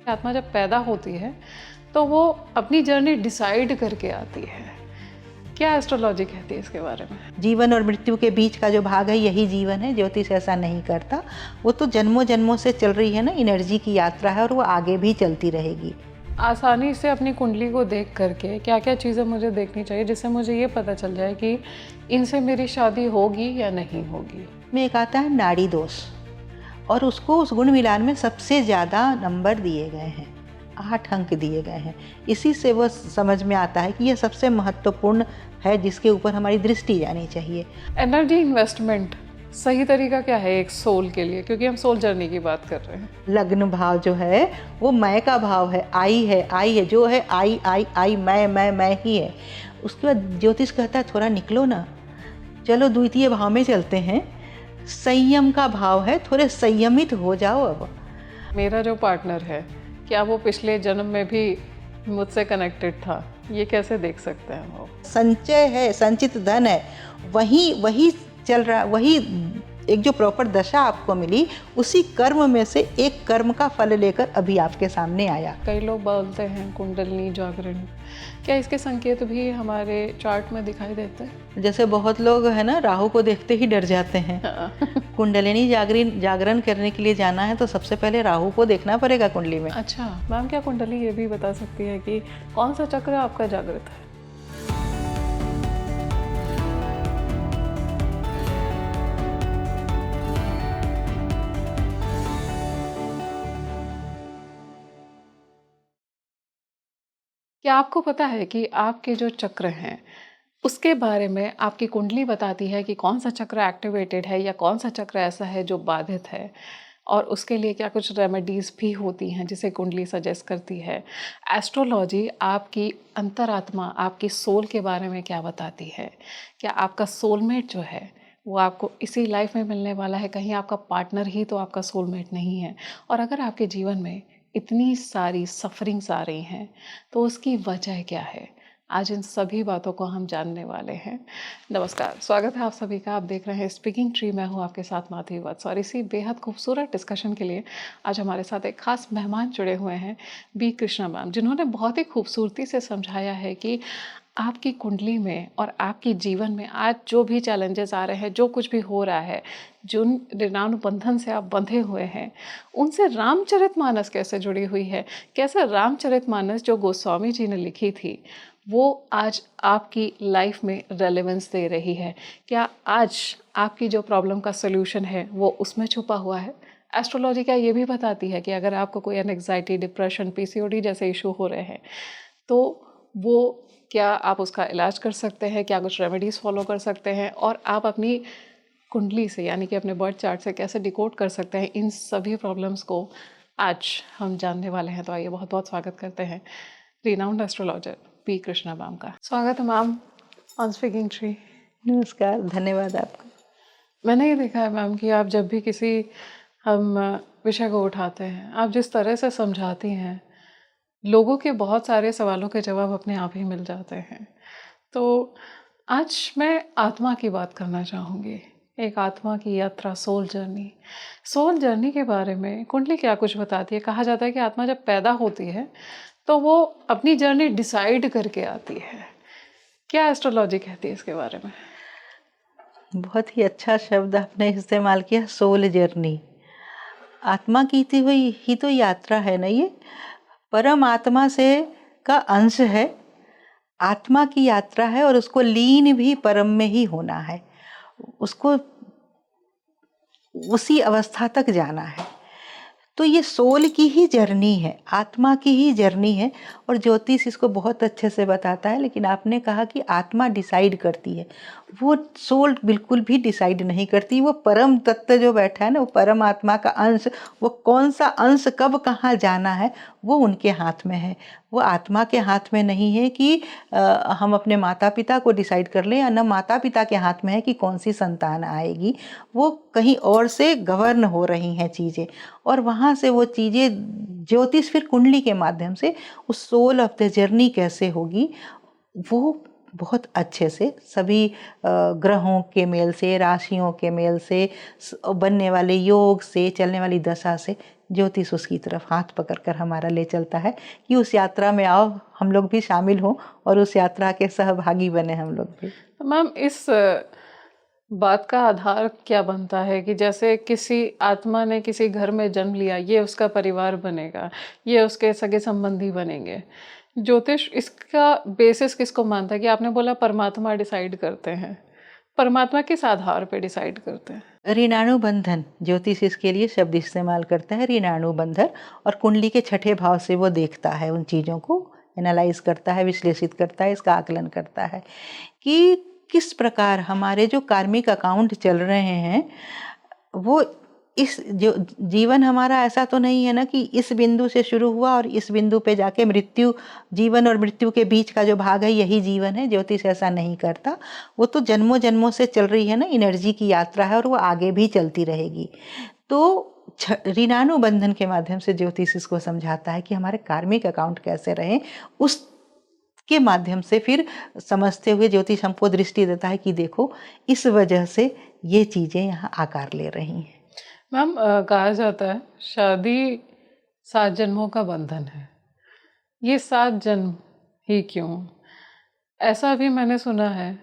आत्मा जब पैदा होती है तो वो अपनी जर्नी डिसाइड करके आती है। क्या एस्ट्रोलॉजी कहती है इसके बारे में? जीवन और मृत्यु के बीच का जो भाग है यही जीवन है। ज्योतिष ऐसा नहीं करता। वो तो जन्मों जन्मों से चल रही है ना, एनर्जी की यात्रा है और वो आगे भी चलती रहेगी। आसानी से अपनी कुंडली को देख करके क्या क्या चीज़ें मुझे देखनी चाहिए जिससे मुझे ये पता चल जाए कि इनसे मेरी शादी होगी या नहीं होगी? में एक आता है नाड़ी दोष, और उसको उस गुण मिलान में सबसे ज़्यादा नंबर दिए गए हैं, 8 अंक दिए गए हैं। इसी से वो समझ में आता है कि ये सबसे महत्वपूर्ण है जिसके ऊपर हमारी दृष्टि जानी चाहिए। एनर्जी इन्वेस्टमेंट सही तरीका क्या है एक सोल के लिए, क्योंकि हम सोल जर्नी की बात कर रहे हैं? लग्न भाव जो है वो मैं का भाव है, आई है जो है आई मैं ही है। उसके बाद ज्योतिष कहता है थोड़ा निकलो ना, चलो द्वितीय भाव में चलते हैं। संयम का भाव है, थोड़े संयमित हो जाओ। अब मेरा जो पार्टनर है क्या वो पिछले जन्म में भी मुझसे कनेक्टेड था, ये कैसे देख सकते हैं वो? संचय है, संचित धन है, वही चल रहा, वही एक जो प्रॉपर दशा आपको मिली उसी कर्म में से एक कर्म का फल लेकर अभी आपके सामने आया। कई लोग बोलते हैं कुंडलिनी जागरण, क्या इसके संकेत भी हमारे चार्ट में दिखाई देते हैं? जैसे बहुत लोग है ना राहु को देखते ही डर जाते हैं। कुंडलिनी जागरण करने के लिए जाना है तो सबसे पहले राहु को देखना पड़ेगा कुंडली में। अच्छा मैम, क्या कुंडली ये भी बता सकती है कि कौन सा चक्र आपका जागृत है? क्या आपको पता है कि आपके जो चक्र हैं उसके बारे में आपकी कुंडली बताती है कि कौन सा चक्र एक्टिवेटेड है या कौन सा चक्र ऐसा है जो बाधित है, और उसके लिए क्या कुछ रेमेडीज़ भी होती हैं जिसे कुंडली सजेस्ट करती है? एस्ट्रोलॉजी आपकी अंतरात्मा, आपकी सोल के बारे में क्या बताती है? क्या आपका सोलमेट जो है वो आपको इसी लाइफ में मिलने वाला है? कहीं आपका पार्टनर ही तो आपका सोलमेट नहीं है? और अगर आपके जीवन में इतनी सारी सफरिंग्स आ रही हैं तो उसकी वजह क्या है? आज इन सभी बातों को हम जानने वाले हैं। नमस्कार, स्वागत है आप सभी का। आप देख रहे हैं स्पीकिंग ट्री। मैं हूं आपके साथ माधवी वत्स, और इसी बेहद खूबसूरत डिस्कशन के लिए आज हमारे साथ एक खास मेहमान जुड़े हुए हैं, बी कृष्णा मैम, जिन्होंने बहुत ही खूबसूरती से समझाया है कि आपकी कुंडली में और आपके जीवन में आज जो भी चैलेंजेस आ रहे हैं, जो कुछ भी हो रहा है, जिन ऋणानुबंधन से आप बंधे हुए हैं, उनसे रामचरितमानस कैसे जुड़ी हुई है, कैसे रामचरितमानस जो गोस्वामी जी ने लिखी थी वो आज आपकी लाइफ में रेलेवेंस दे रही है। क्या आज आपकी जो प्रॉब्लम का सलूशन है वो उसमें छुपा हुआ है? एस्ट्रोलॉजी क्या ये भी बताती है कि अगर आपको कोई एंग्जाइटी, डिप्रेशन, पीसीओडी जैसे इशू हो रहे हैं तो वो क्या आप उसका इलाज कर सकते हैं? क्या कुछ रेमेडीज़ फॉलो कर सकते हैं? और आप अपनी कुंडली से यानी कि अपने बर्थ चार्ट से कैसे डिकोड कर सकते हैं, इन सभी प्रॉब्लम्स को आज हम जानने वाले हैं। तो आइए बहुत बहुत स्वागत करते हैं renowned astrologer P Krishna ma'am का। स्वागत है मैम ऑन स्पीकिंग ट्री। नमस्कार, धन्यवाद आपका। मैंने ये देखा है मैम कि आप जब भी किसी हम विषय को उठाते हैं, आप जिस तरह से समझाती हैं, लोगों के बहुत सारे सवालों के जवाब अपने आप ही मिल जाते हैं। तो आज मैं आत्मा की बात करना चाहूँगी, एक आत्मा की यात्रा, सोल जर्नी। सोल जर्नी के बारे में कुंडली क्या कुछ बताती है? कहा जाता है कि आत्मा जब पैदा होती है तो वो अपनी जर्नी डिसाइड करके आती है। क्या एस्ट्रोलॉजी कहती है इसके बारे में? बहुत ही अच्छा शब्द आपने इस्तेमाल किया, सोल जर्नी। आत्मा की ही तो यात्रा है ना, ये परम आत्मा से का अंश है। आत्मा की यात्रा है और उसको लीन भी परम में ही होना है, उसको उसी अवस्था तक जाना है। तो ये सोल की ही जर्नी है, आत्मा की ही जर्नी है, और ज्योतिष इसको बहुत अच्छे से बताता है। लेकिन आपने कहा कि आत्मा डिसाइड करती है, वो सोल बिल्कुल भी डिसाइड नहीं करती। वो परम तत्व जो बैठा है ना, वो परम आत्मा का अंश, वो कौन सा अंश कब कहाँ जाना है वो उनके हाथ में है। वो आत्मा के हाथ में नहीं है कि हम अपने माता पिता को डिसाइड कर लें, या न माता पिता के हाथ में है कि कौन सी संतान आएगी। वो कहीं और से गवर्न हो रही हैं चीज़ें, और वहाँ से वो चीज़ें ज्योतिष फिर कुंडली के माध्यम से उस सोल ऑफ द जर्नी कैसे होगी वो बहुत अच्छे से सभी ग्रहों के मेल से, राशियों के मेल से, बनने वाले योग से, चलने वाली दशा से ज्योतिष उसकी तरफ हाथ पकड़कर हमारा ले चलता है कि उस यात्रा में आओ, हम लोग भी शामिल हों और उस यात्रा के सहभागी बने हम लोग भी। तो मैम इस बात का आधार क्या बनता है कि जैसे किसी आत्मा ने किसी घर में जन्म लिया, ये उसका परिवार बनेगा, ये उसके सगे संबंधी बनेंगे। ज्योतिष इसका बेसिस किसको मानता है? कि आपने बोला परमात्मा डिसाइड करते हैं, परमात्मा किस आधार पे डिसाइड करते हैं? ऋणानुबंधन ज्योतिष इसके लिए शब्द इस्तेमाल करता है, ऋणानुबंधन। और कुंडली के छठे भाव से वो देखता है, उन चीज़ों को एनालाइज करता है, विश्लेषित करता है, इसका आकलन करता है कि किस प्रकार हमारे जो कार्मिक अकाउंट चल रहे हैं वो इस जो जीवन हमारा ऐसा तो नहीं है ना कि इस बिंदु से शुरू हुआ और इस बिंदु पे जाके मृत्यु, जीवन और मृत्यु के बीच का जो भाग है यही जीवन है। ज्योतिष ऐसा नहीं करता, वो तो जन्मों जन्मों से चल रही है ना, एनर्जी की यात्रा है और वो आगे भी चलती रहेगी। तो ऋणानुबंधन के माध्यम से ज्योतिष इसको समझाता है कि हमारे कार्मिक अकाउंट कैसे रहें, उस के माध्यम से फिर समझते हुए ज्योतिष हमको दृष्टि देता है कि देखो इस वजह से ये चीज़ें यहाँ आकार ले रही हैं। मैम कहा जाता है शादी 7 जन्मों का बंधन है, ये 7 जन्म ही क्यों? ऐसा भी मैंने सुना है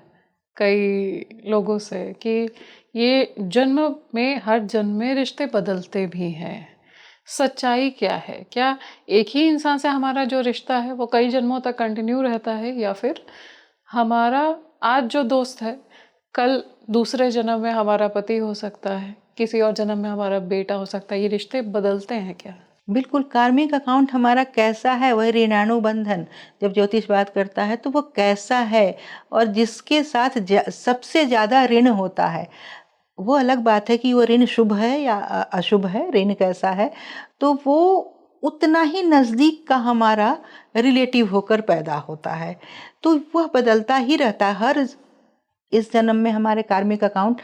कई लोगों से कि ये जन्म में, हर जन्म में रिश्ते बदलते भी हैं। सच्चाई क्या है? क्या एक ही इंसान से हमारा जो रिश्ता है वो कई जन्मों तक कंटिन्यू रहता है, या फिर हमारा आज जो दोस्त है कल दूसरे जन्म में हमारा पति हो सकता है, किसी और जन्म में हमारा बेटा हो सकता है? ये रिश्ते बदलते हैं क्या? बिल्कुल, कार्मिक अकाउंट हमारा कैसा है वह ऋणानुबंधन जब ज्योतिष बात करता है तो वो कैसा है, और जिसके साथ सबसे ज़्यादा ऋण होता है वो अलग बात है कि वो ऋण शुभ है या अशुभ है, ऋण कैसा है, तो वो उतना ही नज़दीक का हमारा रिलेटिव होकर पैदा होता है। तो वह बदलता ही रहता है। हर इस जन्म में हमारे कार्मिक अकाउंट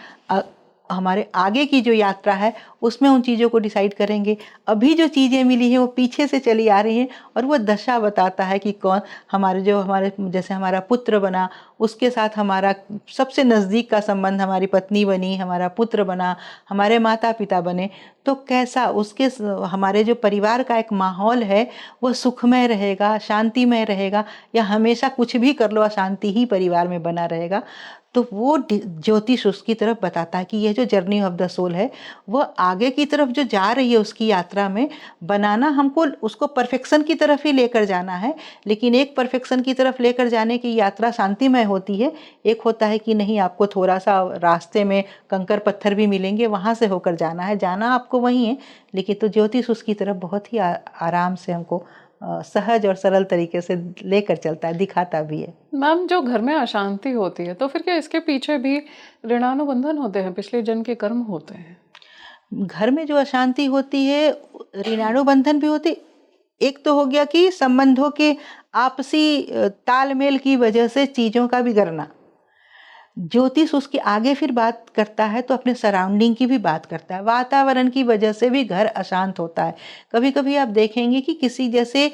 हमारे आगे की जो यात्रा है उसमें उन चीज़ों को डिसाइड करेंगे। अभी जो चीज़ें मिली हैं वो पीछे से चली आ रही हैं और वो दशा बताता है कि कौन हमारे जैसे हमारा पुत्र बना, उसके साथ हमारा सबसे नज़दीक का संबंध हमारी पत्नी बनी, हमारा पुत्र बना, हमारे माता पिता बने, तो कैसा उसके हमारे जो परिवार का एक माहौल है वो सुखमय रहेगा, शांतिमय रहेगा, या हमेशा कुछ भी कर लो अशांति ही परिवार में बना रहेगा। तो वो ज्योतिष उसकी तरफ बताता है कि यह जो जर्नी ऑफ द सोल है वो आगे की तरफ जो जा रही है उसकी यात्रा में बनाना, हमको उसको परफेक्शन की तरफ ही लेकर जाना है। लेकिन एक परफेक्शन की तरफ लेकर जाने की यात्रा शांतिमय होती है, एक होता है कि नहीं आपको थोड़ा सा रास्ते में कंकर पत्थर भी मिलेंगे, वहाँ से होकर जाना है, जाना आपको वहीं है, लेकिन तो ज्योतिष उसकी तरफ बहुत ही आराम से हमको सहज और सरल तरीके से लेकर चलता है, दिखाता भी है। मैम जो घर में अशांति होती है तो फिर क्या इसके पीछे भी ऋणानुबंधन होते हैं, पिछले जन्म के कर्म होते हैं? घर में जो अशांति होती है ऋणानुबंधन भी होती। एक तो हो गया कि संबंधों के आपसी तालमेल की वजह से चीज़ों का बिगड़ना। ज्योतिष उसके आगे फिर बात करता है तो अपने सराउंडिंग की भी बात करता है, वातावरण की वजह से भी घर अशांत होता है। कभी कभी आप देखेंगे कि किसी जैसे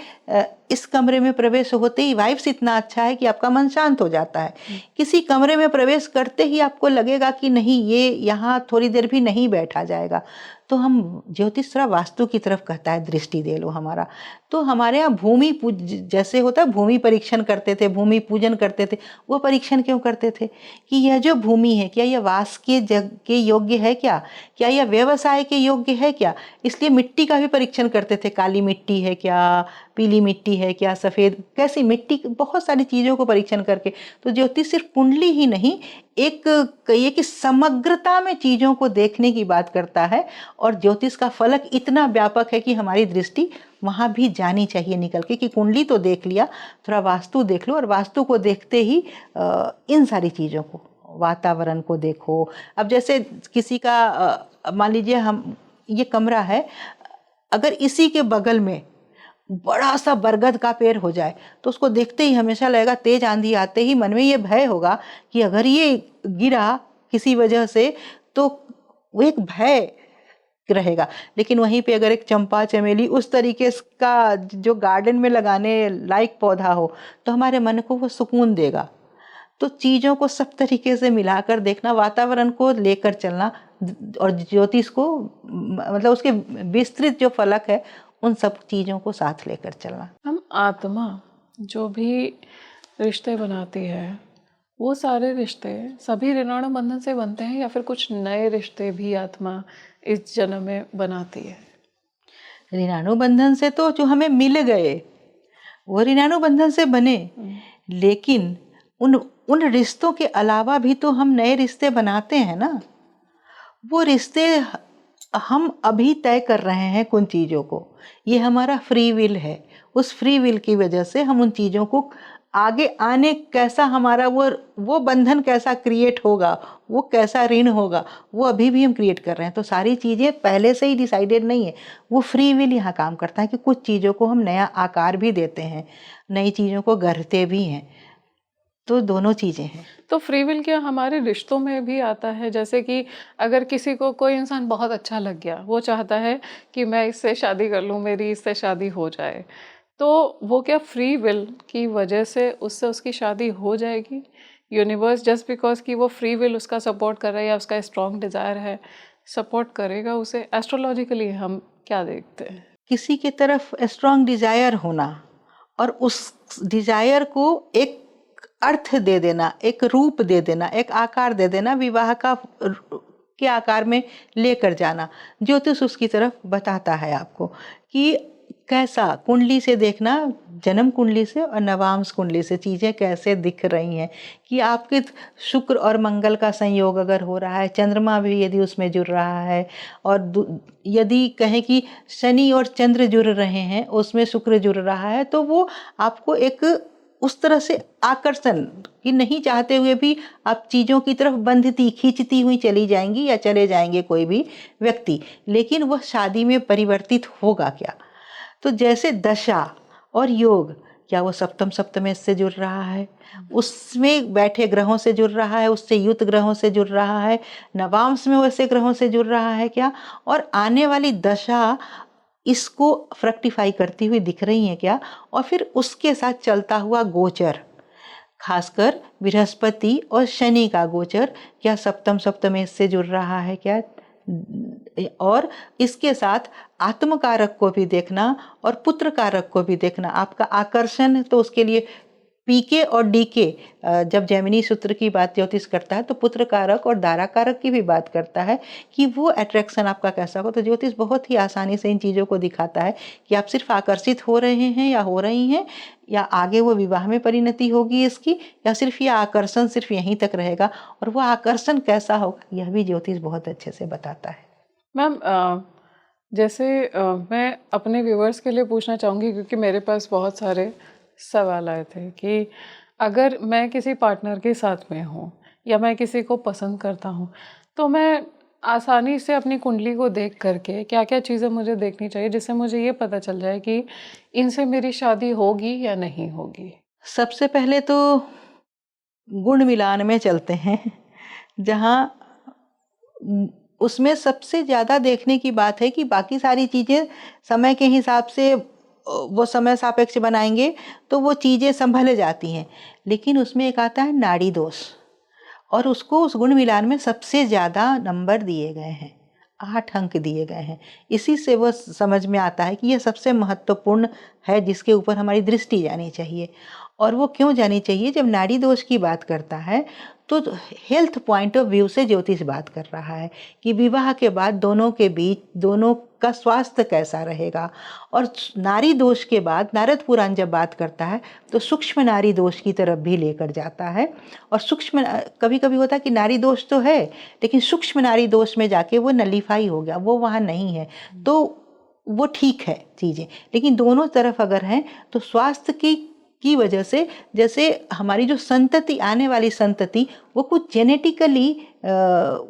इस कमरे में प्रवेश होते ही वाइब्स इतना अच्छा है कि आपका मन शांत हो जाता है। किसी कमरे में प्रवेश करते ही आपको लगेगा कि नहीं ये यहाँ थोड़ी देर भी नहीं बैठा जाएगा। तो हम ज्योतिष थोड़ा वास्तु की तरफ कहता है दृष्टि दे लो हमारा। तो हमारे यहाँ भूमि पूज जैसे होता है, भूमि परीक्षण करते थे, भूमि पूजन करते थे। वो परीक्षण क्यों करते थे कि यह जो भूमि है क्या यह वास के जग के योग्य है, क्या यह व्यवसाय के योग्य है क्या। इसलिए मिट्टी का भी परीक्षण करते थे, काली मिट्टी है क्या, पीली मिट्टी है क्या, सफ़ेद कैसी मिट्टी, बहुत सारी चीज़ों को परीक्षण करके। तो ज्योतिष सिर्फ कुंडली ही नहीं, एक कहिए कि समग्रता में चीज़ों को देखने की बात करता है। और ज्योतिष का फलक इतना व्यापक है कि हमारी दृष्टि वहाँ भी जानी चाहिए निकल के, कि कुंडली तो देख लिया, थोड़ा वास्तु देख लो, और वास्तु को देखते ही इन सारी चीज़ों को, वातावरण को देखो। अब जैसे किसी का मान लीजिए हम ये कमरा है, अगर इसी के बगल में बड़ा सा बरगद का पेड़ हो जाए तो उसको देखते ही हमेशा लगेगा, तेज आंधी आते ही मन में ये भय होगा कि अगर ये गिरा किसी वजह से तो वो एक भय रहेगा। लेकिन वहीं पे अगर एक चंपा चमेली उस तरीके का जो गार्डन में लगाने लायक पौधा हो तो हमारे मन को वो सुकून देगा। तो चीज़ों को सब तरीके से मिलाकर देखना, वातावरण को लेकर चलना और ज्योतिष को मतलब उसके विस्तृत जो फलक है उन सब चीज़ों को साथ लेकर चलना। हम आत्मा जो भी रिश्ते बनाती है वो सारे रिश्ते सभी ऋणाणु बंधन से बनते हैं या फिर कुछ नए रिश्ते भी आत्मा इस जन्म में बनाती है? ऋणाणु बंधन से तो जो हमें मिल गए वो ऋणाणु बंधन से बने, लेकिन उन उन रिश्तों के अलावा भी तो हम नए रिश्ते बनाते हैं ना। वो रिश्ते हम अभी तय कर रहे हैं कुछ चीज़ों को, ये हमारा फ्री विल है। उस फ्री विल की वजह से हम उन चीज़ों को आगे आने कैसा हमारा वो बंधन कैसा क्रिएट होगा, वो कैसा ऋण होगा, वो अभी भी हम क्रिएट कर रहे हैं। तो सारी चीज़ें पहले से ही डिसाइडेड नहीं है, वो फ्री विल यहाँ काम करता है कि कुछ चीज़ों को हम नया आकार भी देते हैं, नई चीज़ों को गढ़ते भी हैं। तो दोनों चीज़ें हैं। तो फ्री विल क्या हमारे रिश्तों में भी आता है? जैसे कि अगर किसी को कोई इंसान बहुत अच्छा लग गया, वो चाहता है कि मैं इससे शादी कर लूँ, मेरी इससे शादी हो जाए, तो वो क्या फ्री विल की वजह से उससे उसकी शादी हो जाएगी? यूनिवर्स जस्ट बिकॉज कि वो फ्री विल उसका सपोर्ट कर रहा है या उसका स्ट्रॉन्ग डिज़ायर है, सपोर्ट करेगा उसे? एस्ट्रोलॉजिकली हम क्या देखते हैं? किसी के तरफ स्ट्रॉन्ग डिजायर होना और उस डिजायर को एक अर्थ दे देना, एक रूप दे देना, एक आकार दे देना, विवाह का के आकार में लेकर जाना, ज्योतिष उसकी तरफ बताता है आपको कि कैसा कुंडली से देखना, जन्म कुंडली से और नवांश कुंडली से चीज़ें कैसे दिख रही हैं कि आपके शुक्र और मंगल का संयोग अगर हो रहा है, चंद्रमा भी यदि उसमें जुड़ रहा है, और यदि कहें कि शनि और चंद्र जुड़ रहे हैं, उसमें शुक्र जुड़ रहा है, तो वो आपको एक उस तरह से आकर्षण कि नहीं चाहते हुए भी आप चीज़ों की तरफ बंधती खींचती हुई चली जाएंगी या चले जाएंगे कोई भी व्यक्ति, लेकिन वह शादी में परिवर्तित होगा क्या? तो जैसे दशा और योग, क्या वो सप्तम सप्तमेश से जुड़ रहा है, उसमें बैठे ग्रहों से जुड़ रहा है, उससे युत ग्रहों से जुड़ रहा है, नवांश में वैसे ग्रहों से जुड़ रहा है क्या, और आने वाली दशा इसको फ्रक्टिफाई करती हुई दिख रही है क्या, और फिर उसके साथ चलता हुआ गोचर, खासकर बृहस्पति और शनि का गोचर क्या सप्तम सप्तमेश से जुड़ रहा है क्या, और इसके साथ आत्म कारक को भी देखना और पुत्र कारक को भी देखना। आपका आकर्षण, तो उसके लिए पीके और डीके, जब जैमिनी सूत्र की बात ज्योतिष करता है तो पुत्र कारक और दारा कारक की भी बात करता है कि वो अट्रैक्शन आपका कैसा हो। तो ज्योतिष बहुत ही आसानी से इन चीज़ों को दिखाता है कि आप सिर्फ आकर्षित हो रहे हैं या हो रही हैं, या आगे वो विवाह में परिणति होगी इसकी, या सिर्फ ये आकर्षण सिर्फ यहीं तक रहेगा, और वो आकर्षण कैसा होगा यह भी ज्योतिष बहुत अच्छे से बताता है। मैम जैसे मैं अपने व्यूवर्स के लिए पूछना चाहूँगी, क्योंकि मेरे पास बहुत सारे सवाल आए थे कि अगर मैं किसी पार्टनर के साथ में हूँ या मैं किसी को पसंद करता हूँ, तो मैं आसानी से अपनी कुंडली को देख करके क्या क्या चीज़ें मुझे देखनी चाहिए जिससे मुझे ये पता चल जाए कि इनसे मेरी शादी होगी या नहीं होगी? सबसे पहले तो गुण मिलान में चलते हैं, जहाँ उसमें सबसे ज़्यादा देखने की बात है कि बाकी सारी चीज़ें समय के हिसाब से वो समय सापेक्ष बनाएंगे तो वो चीज़ें संभल जाती हैं, लेकिन उसमें एक आता है नाड़ी दोष, और उसको उस गुण मिलान में सबसे ज़्यादा नंबर दिए गए हैं, 8 अंक दिए गए हैं। इसी से वो समझ में आता है कि यह सबसे महत्वपूर्ण है जिसके ऊपर हमारी दृष्टि जानी चाहिए। और वो क्यों जानी चाहिए? जब नाड़ी दोष की बात करता है तो हेल्थ पॉइंट ऑफ व्यू से ज्योतिष बात कर रहा है कि विवाह के बाद दोनों के बीच दोनों का स्वास्थ्य कैसा रहेगा। और नारी दोष के बाद नारद पुराण जब बात करता है तो सूक्ष्म नारी दोष की तरफ भी लेकर जाता है। और सूक्ष्म, कभी कभी होता है कि नारी दोष तो है लेकिन सूक्ष्म नारी दोष में जाके वो नलीफाई हो गया, वो वहाँ नहीं है, तो वो ठीक है चीज़ें। लेकिन दोनों तरफ अगर हैं तो स्वास्थ्य की वजह से, जैसे हमारी जो संतति, आने वाली संतति, वो कुछ जेनेटिकली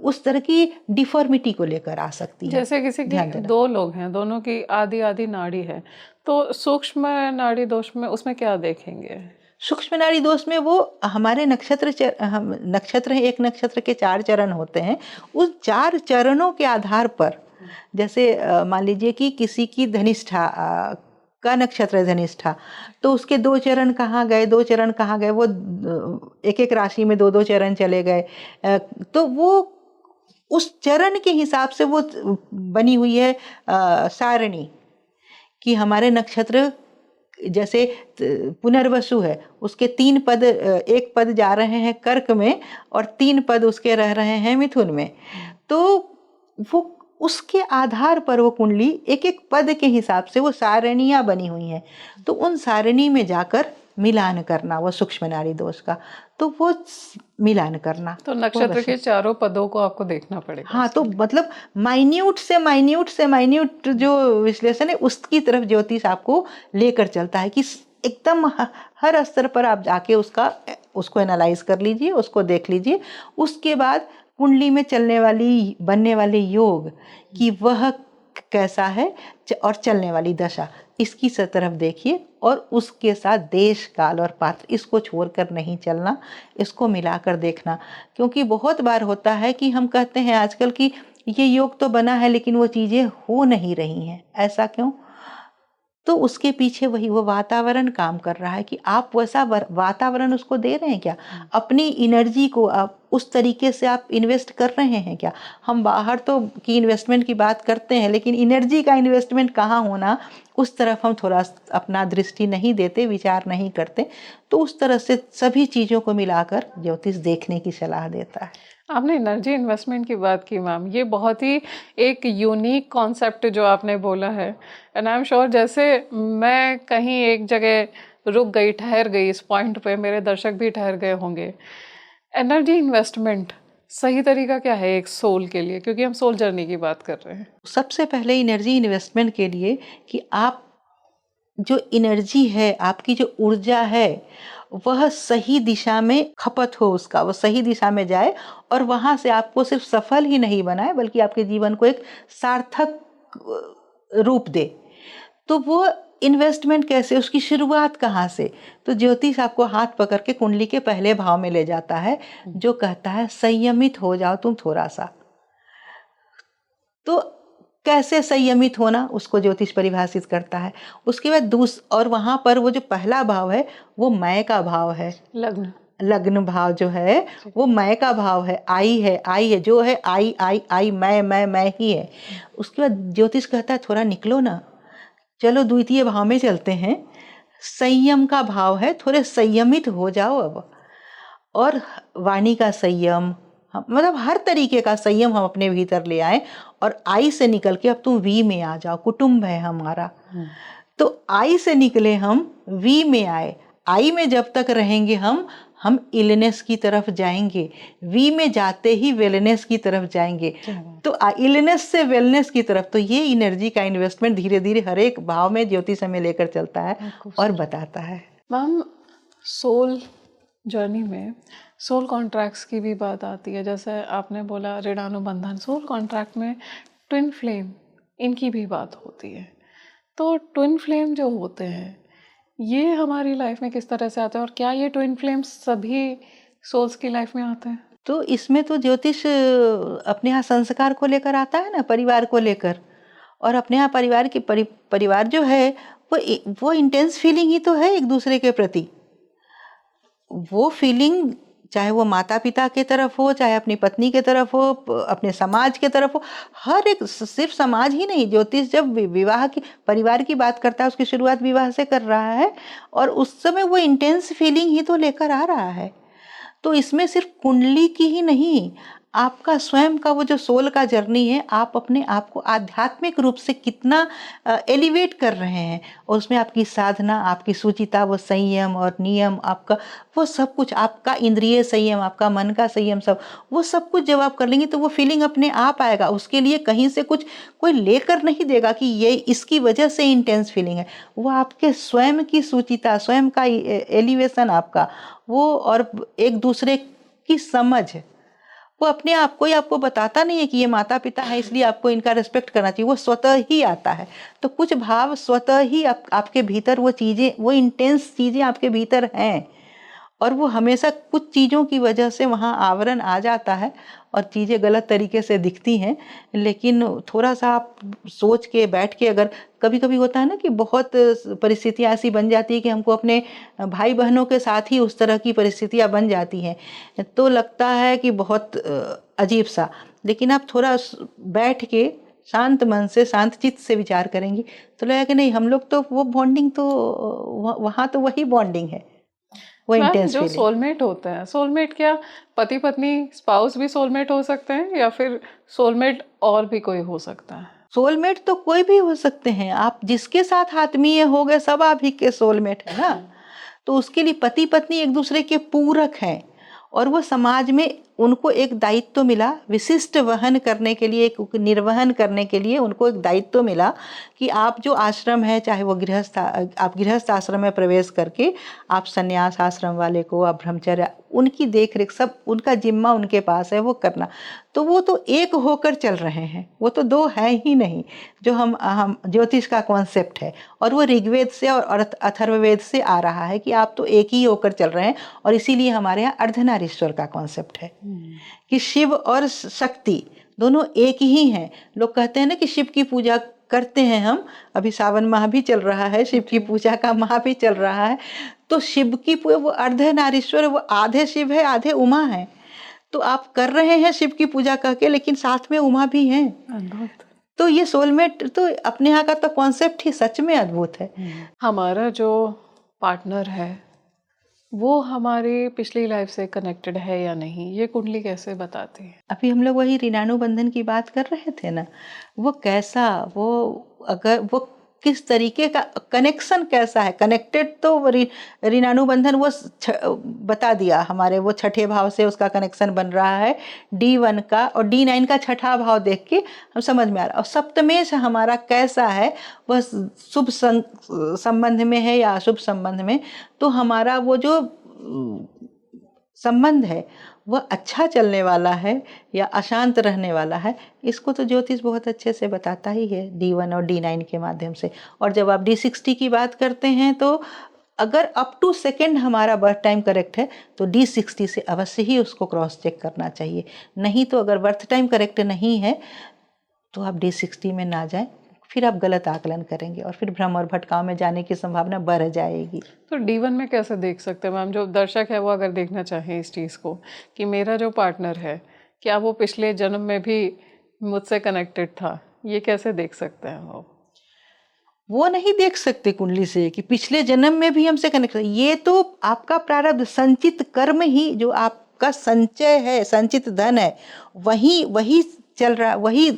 उस तरह की डिफॉर्मिटी को लेकर आ सकती है। जैसे किसी की 2 लोग हैं, दोनों की आधी आधी नाड़ी है, तो सूक्ष्म नाड़ी दोष में उसमें क्या देखेंगे? सूक्ष्म नाड़ी दोष में वो हमारे नक्षत्र है, एक नक्षत्र के 4 चरण होते हैं, उस 4 चरणों के आधार पर, जैसे मान लीजिए कि किसी की धनिष्ठा का नक्षत्र है धनिष्ठा, तो उसके 2 चरण कहाँ गए, 2 चरण कहाँ गए, वो एक-एक राशि में 2-2 चरण चले गए। तो वो उस चरण के हिसाब से वो बनी हुई है सारणी, कि हमारे नक्षत्र जैसे पुनर्वसु है, उसके 3 पद, 1 पद जा रहे हैं कर्क में और 3 पद उसके रह रहे हैं मिथुन में। तो वो उसके आधार पर वो कुंडली एक-एक पद के हिसाब से वो सारणियाँ बनी हुई हैं। तो उन सारणी में जाकर मिलान करना वो सूक्ष्म नाड़ी दोष का, तो वो मिलान करना। तो नक्षत्र के चारों पदों को आपको देखना पड़ेगा। हाँ, तो मतलब माइन्यूट से माइन्यूट जो विश्लेषण है उसकी तरफ ज्योतिष आपको लेकर चलता है कि एकदम हर स्तर पर आप जाके उसको एनालाइज कर लीजिए, उसको देख लीजिए। उसके बाद कुंडली में बनने वाले योग कि वह कैसा है और चलने वाली दशा, इसकी तरफ देखिए और उसके साथ देश काल और पात्र, इसको छोड़कर नहीं चलना, इसको मिलाकर देखना। क्योंकि बहुत बार होता है कि हम कहते हैं आजकल कि ये योग तो बना है लेकिन वो चीज़ें हो नहीं रही हैं, ऐसा क्यों? तो उसके पीछे वो वातावरण काम कर रहा है कि आप वैसा वातावरण उसको दे रहे हैं क्या? अपनी एनर्जी को आप उस तरीके से आप इन्वेस्ट कर रहे हैं क्या? हम बाहर तो की इन्वेस्टमेंट की बात करते हैं, लेकिन एनर्जी का इन्वेस्टमेंट कहाँ होना, उस तरफ हम थोड़ा अपना दृष्टि नहीं देते, विचार नहीं करते। तो उस तरह से सभी चीज़ों को मिलाकर ज्योतिष देखने की सलाह देता है। आपने एनर्जी इन्वेस्टमेंट की बात की मैम, ये बहुत ही एक यूनिक कॉन्सेप्ट जो आपने बोला है। एंड आई एम श्योर जैसे मैं कहीं एक जगह रुक गई, ठहर गई, इस पॉइंट पे मेरे दर्शक भी ठहर गए होंगे। एनर्जी इन्वेस्टमेंट सही तरीका क्या है एक सोल के लिए, क्योंकि हम सोल जर्नी की बात कर रहे हैं। सबसे पहले एनर्जी इन्वेस्टमेंट के लिए कि आप जो एनर्जी है, आपकी जो ऊर्जा है, वह सही दिशा में खपत हो, उसका वो सही दिशा में जाए और वहाँ से आपको सिर्फ सफल ही नहीं बनाए बल्कि आपके जीवन को एक सार्थक रूप दे। तो वो इन्वेस्टमेंट कैसे, उसकी शुरुआत कहाँ से? तो ज्योतिष आपको हाथ पकड़ के कुंडली के पहले भाव में ले जाता है, जो कहता है संयमित हो जाओ तुम थोड़ा सा। तो कैसे संयमित होना, उसको ज्योतिष परिभाषित करता है। उसके बाद और वहाँ पर वो जो पहला भाव है वो मय का भाव है, लग्न भाव जो है वो मय का भाव है, आई है जो है, आई मैं ही है। उसके बाद ज्योतिष कहता है थोड़ा निकलो ना, चलो द्वितीय भाव में चलते हैं, संयम का भाव है, थोड़े संयमित हो जाओ अब। और वाणी का संयम, मतलब हर तरीके का संयम हम अपने भीतर ले आए और आई से निकल के अब तुम वी में आ जाओ, कुटुंब है हमारा। तो आई से निकले हम वी में आए, आई में जब तक रहेंगे हम इलनेस की तरफ जाएंगे, वी में जाते ही वेलनेस की तरफ जाएंगे, तो इलनेस से वेलनेस की तरफ। तो ये एनर्जी का इन्वेस्टमेंट धीरे धीरे हर एक भाव में ज्योतिष हमें लेकर चलता है और बताता है। मैम, सोल जर्नी में सोल कॉन्ट्रैक्ट्स की भी बात आती है, जैसे आपने बोला ऋणानुबंधन, सोल कॉन्ट्रैक्ट में ट्विन फ्लेम, इनकी भी बात होती है। तो ट्विन फ्लेम जो होते हैं ये हमारी लाइफ में किस तरह से आते हैं, और क्या ये ट्विन फ्लेम्स सभी सोल्स की लाइफ में आते हैं? तो इसमें तो ज्योतिष अपने यहाँ संस्कार को लेकर आता है ना, परिवार को लेकर, और अपने यहाँ परिवार की परिवार जो है वो इंटेंस फीलिंग ही तो है एक दूसरे के प्रति। वो फीलिंग चाहे वो माता पिता के तरफ हो, चाहे अपनी पत्नी के तरफ हो, अपने समाज के तरफ हो, हर एक, सिर्फ समाज ही नहीं, ज्योतिष जब विवाह की, परिवार की बात करता है उसकी शुरुआत विवाह से कर रहा है और उस समय वो इंटेंस फीलिंग ही तो लेकर आ रहा है। तो इसमें सिर्फ कुंडली की ही नहीं, आपका स्वयं का वो जो सोल का जर्नी है, आप अपने आप को आध्यात्मिक रूप से कितना एलिवेट कर रहे हैं, और उसमें आपकी साधना, आपकी सुचिता, वो संयम और नियम, आपका वो सब कुछ, आपका इंद्रिय संयम, आपका मन का संयम, वो सब कुछ जब आप कर लेंगे तो वो फीलिंग अपने आप आएगा। उसके लिए कहीं से कुछ कोई लेकर नहीं देगा कि ये इसकी वजह से इंटेंस फीलिंग है। वो आपके स्वयं की सुचिता, स्वयं का एलिवेशन आपका वो, और एक दूसरे की समझ, वो अपने आप को ही आपको बताता नहीं है कि ये माता पिता है इसलिए आपको इनका रिस्पेक्ट करना चाहिए, वो स्वतः ही आता है। तो कुछ भाव स्वतः ही आपके भीतर वो चीज़ें, वो इंटेंस चीज़ें आपके भीतर हैं और वो हमेशा कुछ चीज़ों की वजह से वहाँ आवरण आ जाता है और चीज़ें गलत तरीके से दिखती हैं। लेकिन थोड़ा सा आप सोच के बैठ के, अगर कभी कभी होता है ना कि बहुत परिस्थितियाँ ऐसी बन जाती है कि हमको अपने भाई बहनों के साथ ही उस तरह की परिस्थितियाँ बन जाती हैं, तो लगता है कि बहुत अजीब सा। लेकिन आप थोड़ा बैठ के शांत मन से, शांत चित्त से विचार करेंगी तो लगेगा कि नहीं, हम लोग तो वो बॉन्डिंग तो वहाँ तो वही बॉन्डिंग है, वो मैम, इंटेंस जो फीलिंग। सोलमेट होते हैं, सोलमेट क्या पति पत्नी स्पाउस भी सोलमेट हो सकते हैं या फिर सोलमेट और भी कोई हो सकता है? सोलमेट तो कोई भी हो सकते हैं, आप जिसके साथ आत्मीय हो गए सब आप ही के सोलमेट है ना। तो उसके लिए पति पत्नी एक दूसरे के पूरक हैं, और वो समाज में उनको एक दायित्व मिला विशिष्ट वहन करने के लिए, एक निर्वहन करने के लिए उनको एक दायित्व मिला कि आप जो आश्रम है, चाहे वो गृहस्थ, आप गृहस्थ आश्रम में प्रवेश करके आप संन्यास आश्रम वाले को, आप ब्रह्मचर्य, उनकी देख रेख सब उनका जिम्मा उनके पास है वो करना। तो वो तो एक होकर चल रहे हैं, वो तो दो है ही नहीं। जो हम ज्योतिष का कॉन्सेप्ट है, और वो ऋग्वेद से और अथर्ववेद से आ रहा है कि आप तो एक ही होकर चल रहे हैं। और इसीलिए हमारे यहाँ अर्धनारीश्वर का कॉन्सेप्ट है कि शिव और शक्ति दोनों एक ही हैं। लोग कहते हैं ना कि शिव की पूजा करते हैं हम, अभी सावन माह भी चल रहा है, शिव की पूजा का माह भी चल रहा है। तो शिव की पूजा, वो अर्धनारीश्वर, वो आधे शिव है आधे उमा है। तो आप कर रहे हैं शिव की पूजा करके, लेकिन साथ में उमा भी हैं। अद्भुत। तो ये सोलमेट तो अपने यहाँ का तो कॉन्सेप्ट ही सच में अद्भुत है। हमारा जो पार्टनर है वो हमारी पिछली लाइफ से कनेक्टेड है या नहीं, ये कुंडली कैसे बताती है? अभी हम लोग वही ऋणानुबंधन की बात कर रहे थे ना, वो कैसा, वो अगर वो किस तरीके का कनेक्शन कैसा है, कनेक्टेड तो ऋणानुबंधन वो बता दिया हमारे, वो छठे भाव से उसका कनेक्शन बन रहा है D1 का, और D9 का छठा भाव देख के हम समझ में आ रहा है। और सप्तमेश हमारा कैसा है, वह शुभ संबंध में है या अशुभ संबंध में। तो हमारा वो जो संबंध है वह अच्छा चलने वाला है या अशांत रहने वाला है, इसको तो ज्योतिष बहुत अच्छे से बताता ही है D1 और D9 के माध्यम से। और जब आप D60 की बात करते हैं तो अगर अप टू सेकेंड हमारा बर्थ टाइम करेक्ट है तो D60 से अवश्य ही उसको क्रॉस चेक करना चाहिए। नहीं तो अगर बर्थ टाइम करेक्ट नहीं है तो आप D60 में ना जाएं, फिर आप गलत आकलन करेंगे और फिर भ्रम और भटकाव में जाने की संभावना बढ़ जाएगी। तो D1 में कैसे देख सकते हैं मैम, जो दर्शक है वो अगर देखना चाहें इस चीज़ को कि मेरा जो पार्टनर है क्या वो पिछले जन्म में भी मुझसे कनेक्टेड था, ये कैसे देख सकते हैं वो नहीं देख सकते कुंडली से कि पिछले जन्म में भी हमसे कनेक्ट। ये तो आपका प्रारब्ध, संचित कर्म ही, जो आपका संचय है, संचित धन है, वही वही चल रहा, वही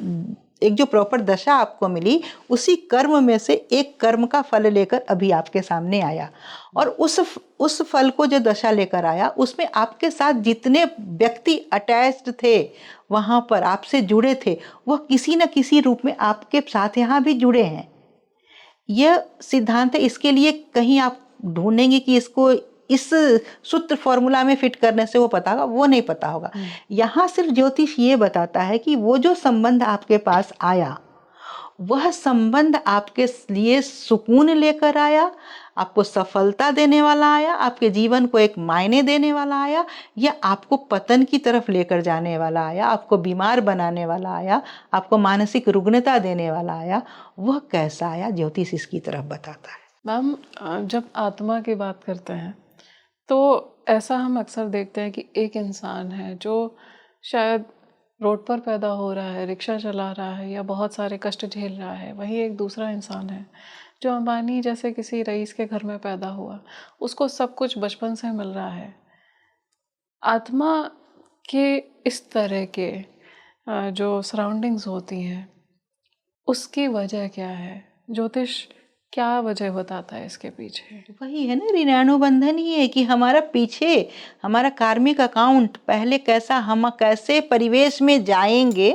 एक जो प्रॉपर दशा आपको मिली, उसी कर्म में से एक कर्म का फल लेकर अभी आपके सामने आया। और उस फल को जो दशा लेकर आया, उसमें आपके साथ जितने व्यक्ति अटैच्ड थे, वहाँ पर आपसे जुड़े थे, वह किसी न किसी रूप में आपके साथ यहाँ भी जुड़े हैं। यह सिद्धांत है। इसके लिए कहीं आप ढूंढेंगे कि इसको इस सूत्र फॉर्मूला में फिट करने से वो पता होगा, वो नहीं पता होगा। यहाँ सिर्फ ज्योतिष ये बताता है कि वो जो संबंध आपके पास आया, वह संबंध आपके लिए सुकून लेकर आया, आपको सफलता देने वाला आया, आपके जीवन को एक मायने देने वाला आया, या आपको पतन की तरफ लेकर जाने वाला आया, आपको बीमार बनाने वाला आया, आपको मानसिक रुग्णता देने वाला आया, वह कैसा आया, ज्योतिष इसकी तरफ बताता है। मैम, जब आत्मा की बात करते हैं तो ऐसा हम अक्सर देखते हैं कि एक इंसान है जो शायद रोड पर पैदा हो रहा है, रिक्शा चला रहा है या बहुत सारे कष्ट झेल रहा है, वहीं एक दूसरा इंसान है जो अंबानी जैसे किसी रईस के घर में पैदा हुआ, उसको सब कुछ बचपन से मिल रहा है। आत्मा के इस तरह के जो सराउंडिंग्स होती हैं उसकी वजह क्या है? ज्योतिष क्या वजह बताता है इसके पीछे? वही है ना, ऋणानुबंधन ही है कि हमारा पीछे, हमारा कार्मिक अकाउंट पहले कैसा, हम कैसे परिवेश में जाएंगे,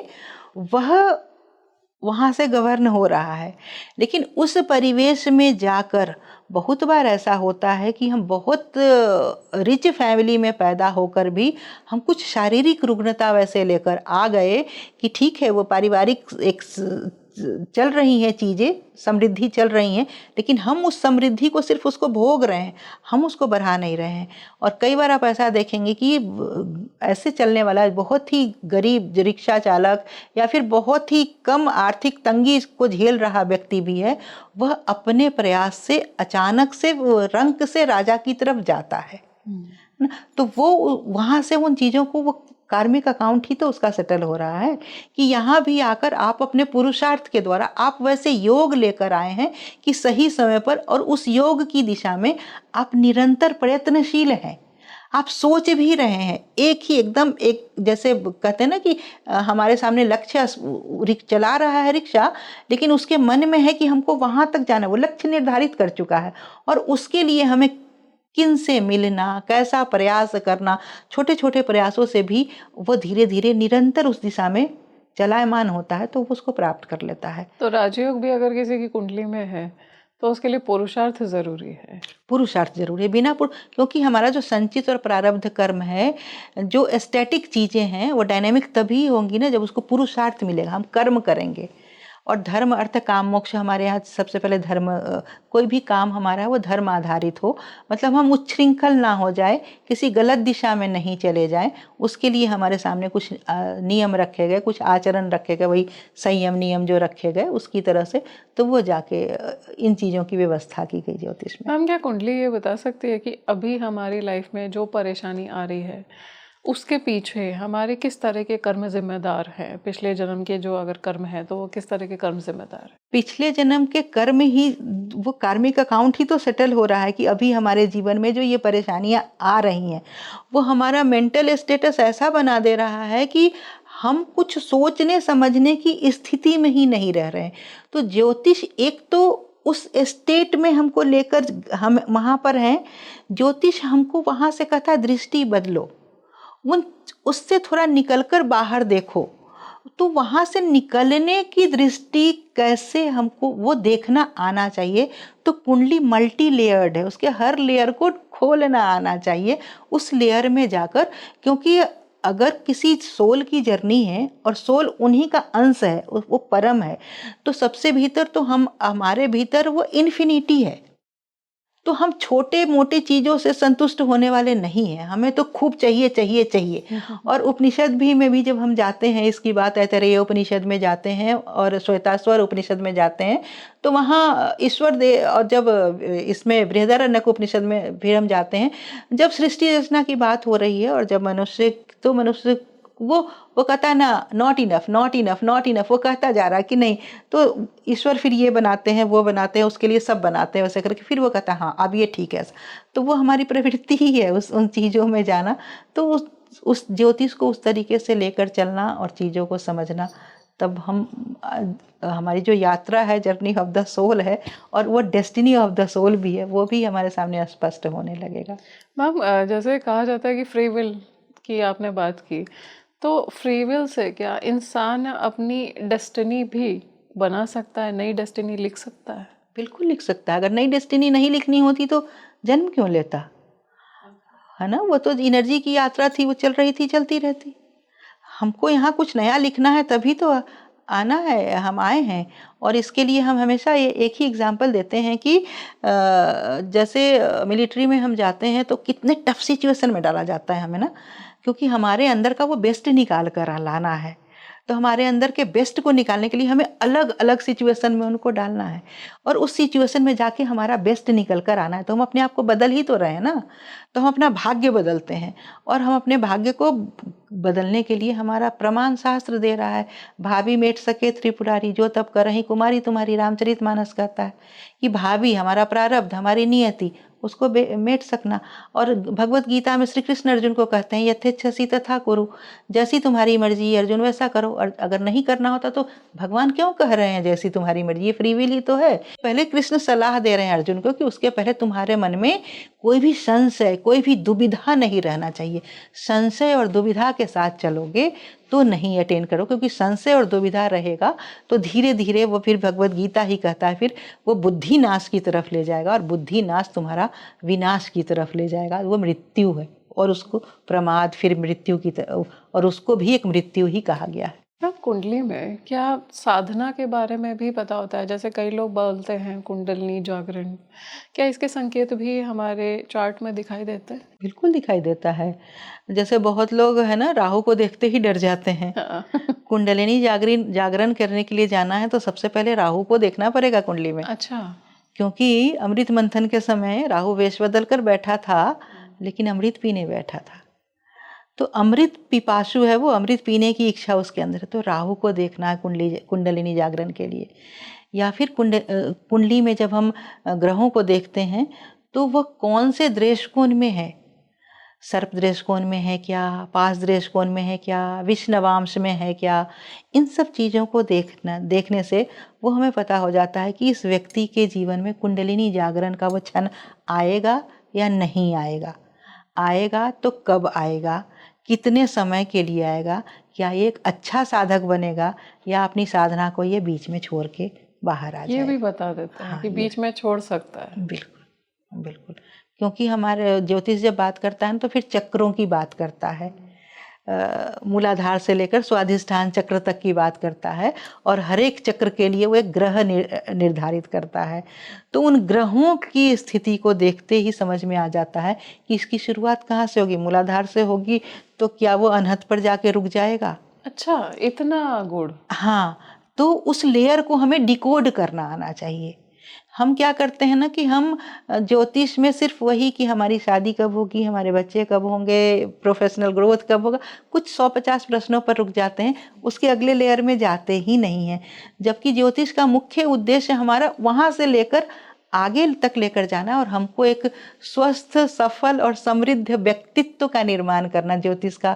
वह वहाँ से गवर्न हो रहा है। लेकिन उस परिवेश में जाकर बहुत बार ऐसा होता है कि हम बहुत रिच फैमिली में पैदा होकर भी हम कुछ शारीरिक रुग्णता वैसे लेकर आ गए कि ठीक है, वो पारिवारिक एक चल रही हैं चीज़ें, समृद्धि चल रही हैं, लेकिन हम उस समृद्धि को सिर्फ उसको भोग रहे हैं, हम उसको बढ़ा नहीं रहे हैं। और कई बार आप ऐसा देखेंगे कि ऐसे चलने वाला बहुत ही गरीब रिक्शा चालक या फिर बहुत ही कम आर्थिक तंगी को झेल रहा व्यक्ति भी है, वह अपने प्रयास से अचानक से वो रंक से राजा की तरफ जाता है ना। तो वो वहाँ से उन चीज़ों को, वो कार्मिक अकाउंट ही तो उसका सेटल हो रहा है कि यहाँ भी आकर आप अपने पुरुषार्थ के द्वारा आप वैसे योग लेकर आए हैं कि सही समय पर, और उस योग की दिशा में आप निरंतर प्रयत्नशील हैं, आप सोच भी रहे हैं। एक ही एकदम एक, जैसे कहते हैं ना कि हमारे सामने लक्ष्य चला रहा है रिक्शा, लेकिन उसके मन में है कि हमको वहाँ तक जाना है, वो लक्ष्य निर्धारित कर चुका है, और उसके लिए हमें किन से मिलना, कैसा प्रयास करना, छोटे छोटे प्रयासों से भी वो धीरे धीरे निरंतर उस दिशा में चलायमान होता है, तो वो उसको प्राप्त कर लेता है। तो राजयोग भी अगर किसी की कुंडली में है तो उसके लिए पुरुषार्थ जरूरी है। पुरुषार्थ जरूरी है, क्योंकि हमारा जो संचित और प्रारब्ध कर्म है, जो एस्थेटिक चीजें हैं, वो डायनेमिक तभी होंगी ना जब उसको पुरुषार्थ मिलेगा, हम कर्म करेंगे। और धर्म अर्थ काम मोक्ष, हमारे यहाँ सबसे पहले धर्म, कोई भी काम हमारा है वो धर्म आधारित हो, मतलब हम उच्छृंखल ना हो जाए, किसी गलत दिशा में नहीं चले जाएं, उसके लिए हमारे सामने कुछ नियम रखे गए, कुछ आचरण रखे गए, वही संयम नियम जो रखे गए उसकी तरह से, तो वो जाके इन चीज़ों की व्यवस्था की गई ज्योतिष में। मैम क्या कुंडली ये बता सकती है कि अभी हमारी लाइफ में जो परेशानी आ रही है उसके पीछे हमारे किस तरह के कर्म जिम्मेदार हैं? पिछले जन्म के जो अगर कर्म है तो वो किस तरह के कर्म जिम्मेदार है? पिछले जन्म के कर्म ही, वो कार्मिक अकाउंट ही तो सेटल हो रहा है कि अभी हमारे जीवन में जो ये परेशानियां आ रही हैं, वो हमारा मेंटल स्टेटस ऐसा बना दे रहा है कि हम कुछ सोचने समझने की स्थिति में ही नहीं रह रहे हैं। तो ज्योतिष एक तो उस स्टेट में हमको लेकर, हम वहाँ पर हैं, ज्योतिष हमको वहाँ से कहता है दृष्टि बदलो, उससे थोड़ा निकलकर बाहर देखो। तो वहाँ से निकलने की दृष्टि कैसे हमको वो देखना आना चाहिए। तो कुंडली मल्टी लेयर्ड है, उसके हर लेयर को खोलना आना चाहिए उस लेयर में जाकर, क्योंकि अगर किसी सोल की जर्नी है और सोल उन्हीं का अंश है, वो परम है, तो सबसे भीतर तो हमारे भीतर वो इन्फिनिटी है। तो हम छोटे मोटे चीज़ों से संतुष्ट होने वाले नहीं हैं, हमें तो खूब चाहिए चाहिए चाहिए। और उपनिषद भी में भी जब हम जाते हैं, इसकी बात ऐतरेय उपनिषद में जाते हैं और श्वेताश्वर उपनिषद में जाते हैं, तो वहाँ ईश्वर दे, और जब इसमें बृहदारण्यक उपनिषद में फिर हम जाते हैं, जब सृष्टि रचना की बात हो रही है, और जब मनुष्य वो कहता है ना, not enough not enough not enough, वो कहता जा रहा है कि नहीं, तो ईश्वर फिर ये बनाते हैं वो बनाते हैं, उसके लिए सब बनाते हैं वैसे करके, फिर वो कहता है हाँ अब ये ठीक है। तो वो हमारी प्रवृत्ति ही है उन चीज़ों में जाना। तो उस ज्योतिष को उस तरीके से लेकर चलना और चीज़ों को समझना, तब हमारी जो यात्रा है, जर्नी ऑफ द सोल है, और वो डेस्टिनी ऑफ द सोल भी है, वो भी हमारे सामने स्पष्ट होने लगेगा। मैम जैसे कहा जाता है कि फ्री विल की आपने बात की, तो फ्री विल से क्या इंसान अपनी डेस्टिनी भी बना सकता है, नई डेस्टिनी लिख सकता है? बिल्कुल लिख सकता है। अगर नई डेस्टिनी नहीं लिखनी होती तो जन्म क्यों लेता, है ना। वो तो एनर्जी की यात्रा थी, वो चल रही थी, चलती रहती। हमको यहाँ कुछ नया लिखना है, तभी तो आना है, हम आए हैं। और इसके लिए हम हमेशा एक ही एग्जाम्पल देते हैं कि जैसे मिलिट्री में हम जाते हैं तो कितने टफ सिचुएशन में डाला जाता है हमें ना, क्योंकि हमारे अंदर का वो बेस्ट निकाल कर लाना है। तो हमारे अंदर के बेस्ट को निकालने के लिए हमें अलग अलग सिचुएशन में उनको डालना है, और उस सिचुएशन में जाके हमारा बेस्ट निकल कर आना है। तो हम अपने आप को बदल ही तो रहे हैं ना, तो हम अपना भाग्य बदलते हैं, और हम अपने भाग्य को बदलने के लिए हमारा प्रमाण शास्त्र दे रहा है। भाभी मेट सके त्रिपुरारी, जो तब करही कुमारी तुम्हारी, रामचरितमानस कहता है कि भाभी हमारा प्रारब्ध, हमारी नियति, उसको मेट सकना। और भगवत गीता में श्री कृष्ण अर्जुन को कहते हैं यथेच्छसी तथा कुरु, जैसी तुम्हारी मर्जी अर्जुन वैसा करो। और अगर नहीं करना होता तो भगवान क्यों कह रहे हैं जैसी तुम्हारी मर्जी, ये फ्री विल ही तो है। पहले कृष्ण सलाह दे रहे हैं अर्जुन को कि उसके पहले तुम्हारे मन में कोई भी संशय, कोई भी दुविधा नहीं रहना चाहिए। संशय और दुविधा के साथ चलोगे तो नहीं अटेन करो, क्योंकि संशय और दुविधा रहेगा तो धीरे धीरे वो, फिर भगवत गीता ही कहता है, फिर वो बुद्धि नाश की तरफ ले जाएगा, और बुद्धि नाश तुम्हारा विनाश की तरफ ले जाएगा। वो मृत्यु है, और उसको प्रमाद, फिर मृत्यु की तरफ, और उसको भी एक मृत्यु ही कहा गया है। मैम कुंडली में क्या साधना के बारे में भी पता होता है? जैसे कई लोग बोलते हैं कुंडलिनी जागरण, क्या इसके संकेत भी हमारे चार्ट में दिखाई देते हैं? बिल्कुल दिखाई देता है। जैसे बहुत लोग है ना राहु को देखते ही डर जाते हैं। हाँ। कुंडलिनी जागरण जागरण करने के लिए जाना है तो सबसे पहले राहु को देखना पड़ेगा कुंडली में, अच्छा। क्योंकि अमृत मंथन के समय राहु वेश बदल कर बैठा था, लेकिन अमृत पीने बैठा था। तो अमृत पिपासु है, वो अमृत पीने की इच्छा उसके अंदर है। तो राहु को देखना है कुंडलिनी जागरण के लिए। या फिर कुंडली में जब हम ग्रहों को देखते हैं तो वह कौन से दृष्टिकोण में है, सर्प दृष्टिकोण में है क्या, पाश दृष्टिकोण में है क्या, विषनवांश में है क्या, इन सब चीज़ों को देखने से वो हमें पता हो जाता है कि इस व्यक्ति के जीवन में कुंडलिनी जागरण का वो क्षण आएगा या नहीं आएगा। आएगा तो कब आएगा, कितने समय के लिए आएगा, क्या ये एक अच्छा साधक बनेगा या अपनी साधना को ये बीच में छोड़ के बाहर आ ये जाएगा। भी बता देते हैं हाँ, कि बीच में छोड़ सकता है। बिल्कुल बिल्कुल, क्योंकि हमारे ज्योतिष जब बात करता है तो फिर चक्रों की बात करता है। मूलाधार से लेकर स्वाधिष्ठान चक्र तक की बात करता है, और हर एक चक्र के लिए वो एक ग्रह निर्धारित करता है। तो उन ग्रहों की स्थिति को देखते ही समझ में आ जाता है कि इसकी शुरुआत कहाँ से होगी। मूलाधार से होगी तो क्या वो अनहत पर जाके रुक जाएगा? अच्छा, इतना गुड़। हाँ, तो उस लेयर को हमें डिकोड करना आना चाहिए। हम क्या करते हैं ना कि हम ज्योतिष में सिर्फ वही कि हमारी शादी कब होगी, हमारे बच्चे कब होंगे, प्रोफेशनल ग्रोथ कब होगा, कुछ 150 प्रश्नों पर रुक जाते हैं, उसके अगले लेयर में जाते ही नहीं हैं। जबकि ज्योतिष का मुख्य उद्देश्य हमारा वहाँ से लेकर आगे तक लेकर जाना और हमको एक स्वस्थ, सफल और समृद्ध व्यक्तित्व का निर्माण करना। ज्योतिष का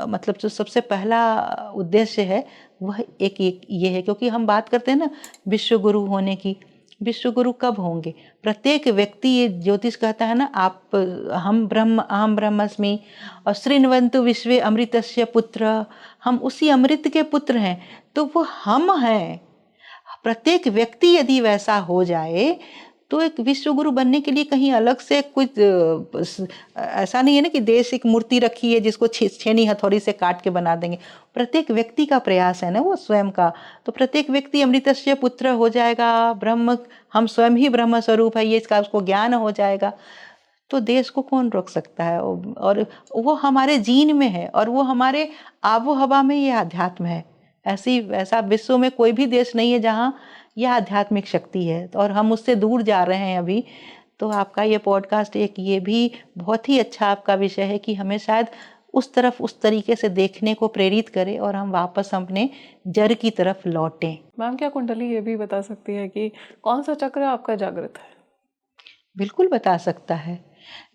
मतलब जो सबसे पहला उद्देश्य है वह एक ये है। क्योंकि हम बात करते हैं ना विश्व गुरु होने की, विश्व गुरु कब होंगे? प्रत्येक व्यक्ति, ये ज्योतिष कहता है ना, आप हम ब्रह्म अहम ब्रह्मस्मि और शृण्वन्तु विश्वे अमृतस्य पुत्र, हम उसी अमृत के पुत्र हैं। तो वो हम हैं। प्रत्येक व्यक्ति यदि वैसा हो जाए तो एक विश्व गुरु बनने के लिए कहीं अलग से कुछ ऐसा नहीं है ना कि देश एक मूर्ति रखी है जिसको छेनी हथौड़ी से काट के बना देंगे। प्रत्येक व्यक्ति का प्रयास है ना वो स्वयं का। तो प्रत्येक व्यक्ति अमृतस्य पुत्र हो जाएगा, ब्रह्म, हम स्वयं ही ब्रह्म स्वरूप है, ये इसका उसको ज्ञान हो जाएगा। तो देश को कौन रोक सकता है? और वो हमारे जीन में है, और वो हमारे आबो हवा में ये अध्यात्म है। ऐसा विश्व में कोई भी देश नहीं है जहाँ यह आध्यात्मिक शक्ति है, और हम उससे दूर जा रहे हैं अभी। तो आपका ये पॉडकास्ट एक ये भी बहुत ही अच्छा आपका विषय है कि हमें शायद उस तरफ उस तरीके से देखने को प्रेरित करे और हम वापस अपने जड़ की तरफ लौटें। मैम क्या कुंडली ये भी बता सकती है कि कौन सा चक्र आपका जागृत है? बिल्कुल बता सकता है।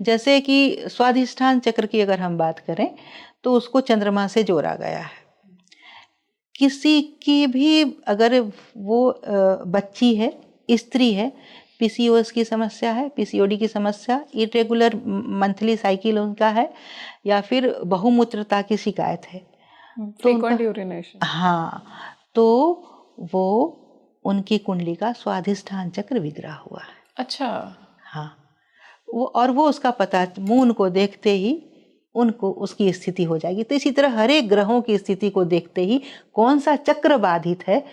जैसे कि स्वाधिष्ठान चक्र की अगर हम बात करें तो उसको चंद्रमा से जोड़ा गया है। किसी की भी अगर वो बच्ची है, स्त्री है, पीसीओएस की समस्या है, पीसीओडी की समस्या, इरेगुलर मंथली साइकिल उनका है, या फिर बहुमूत्रता की शिकायत है, तो फ्रीक्वेंट यूरिनेशन, हाँ, तो वो उनकी कुंडली का स्वाधिष्ठान चक्र विग्रह हुआ है। अच्छा। हाँ, वो उसका पता मून को देखते ही उनको उसकी स्थिति हो जाएगी। तो इसी तरह हर एक ग्रहों की स्थिति को देखते ही कौन सा चक्र बाधित है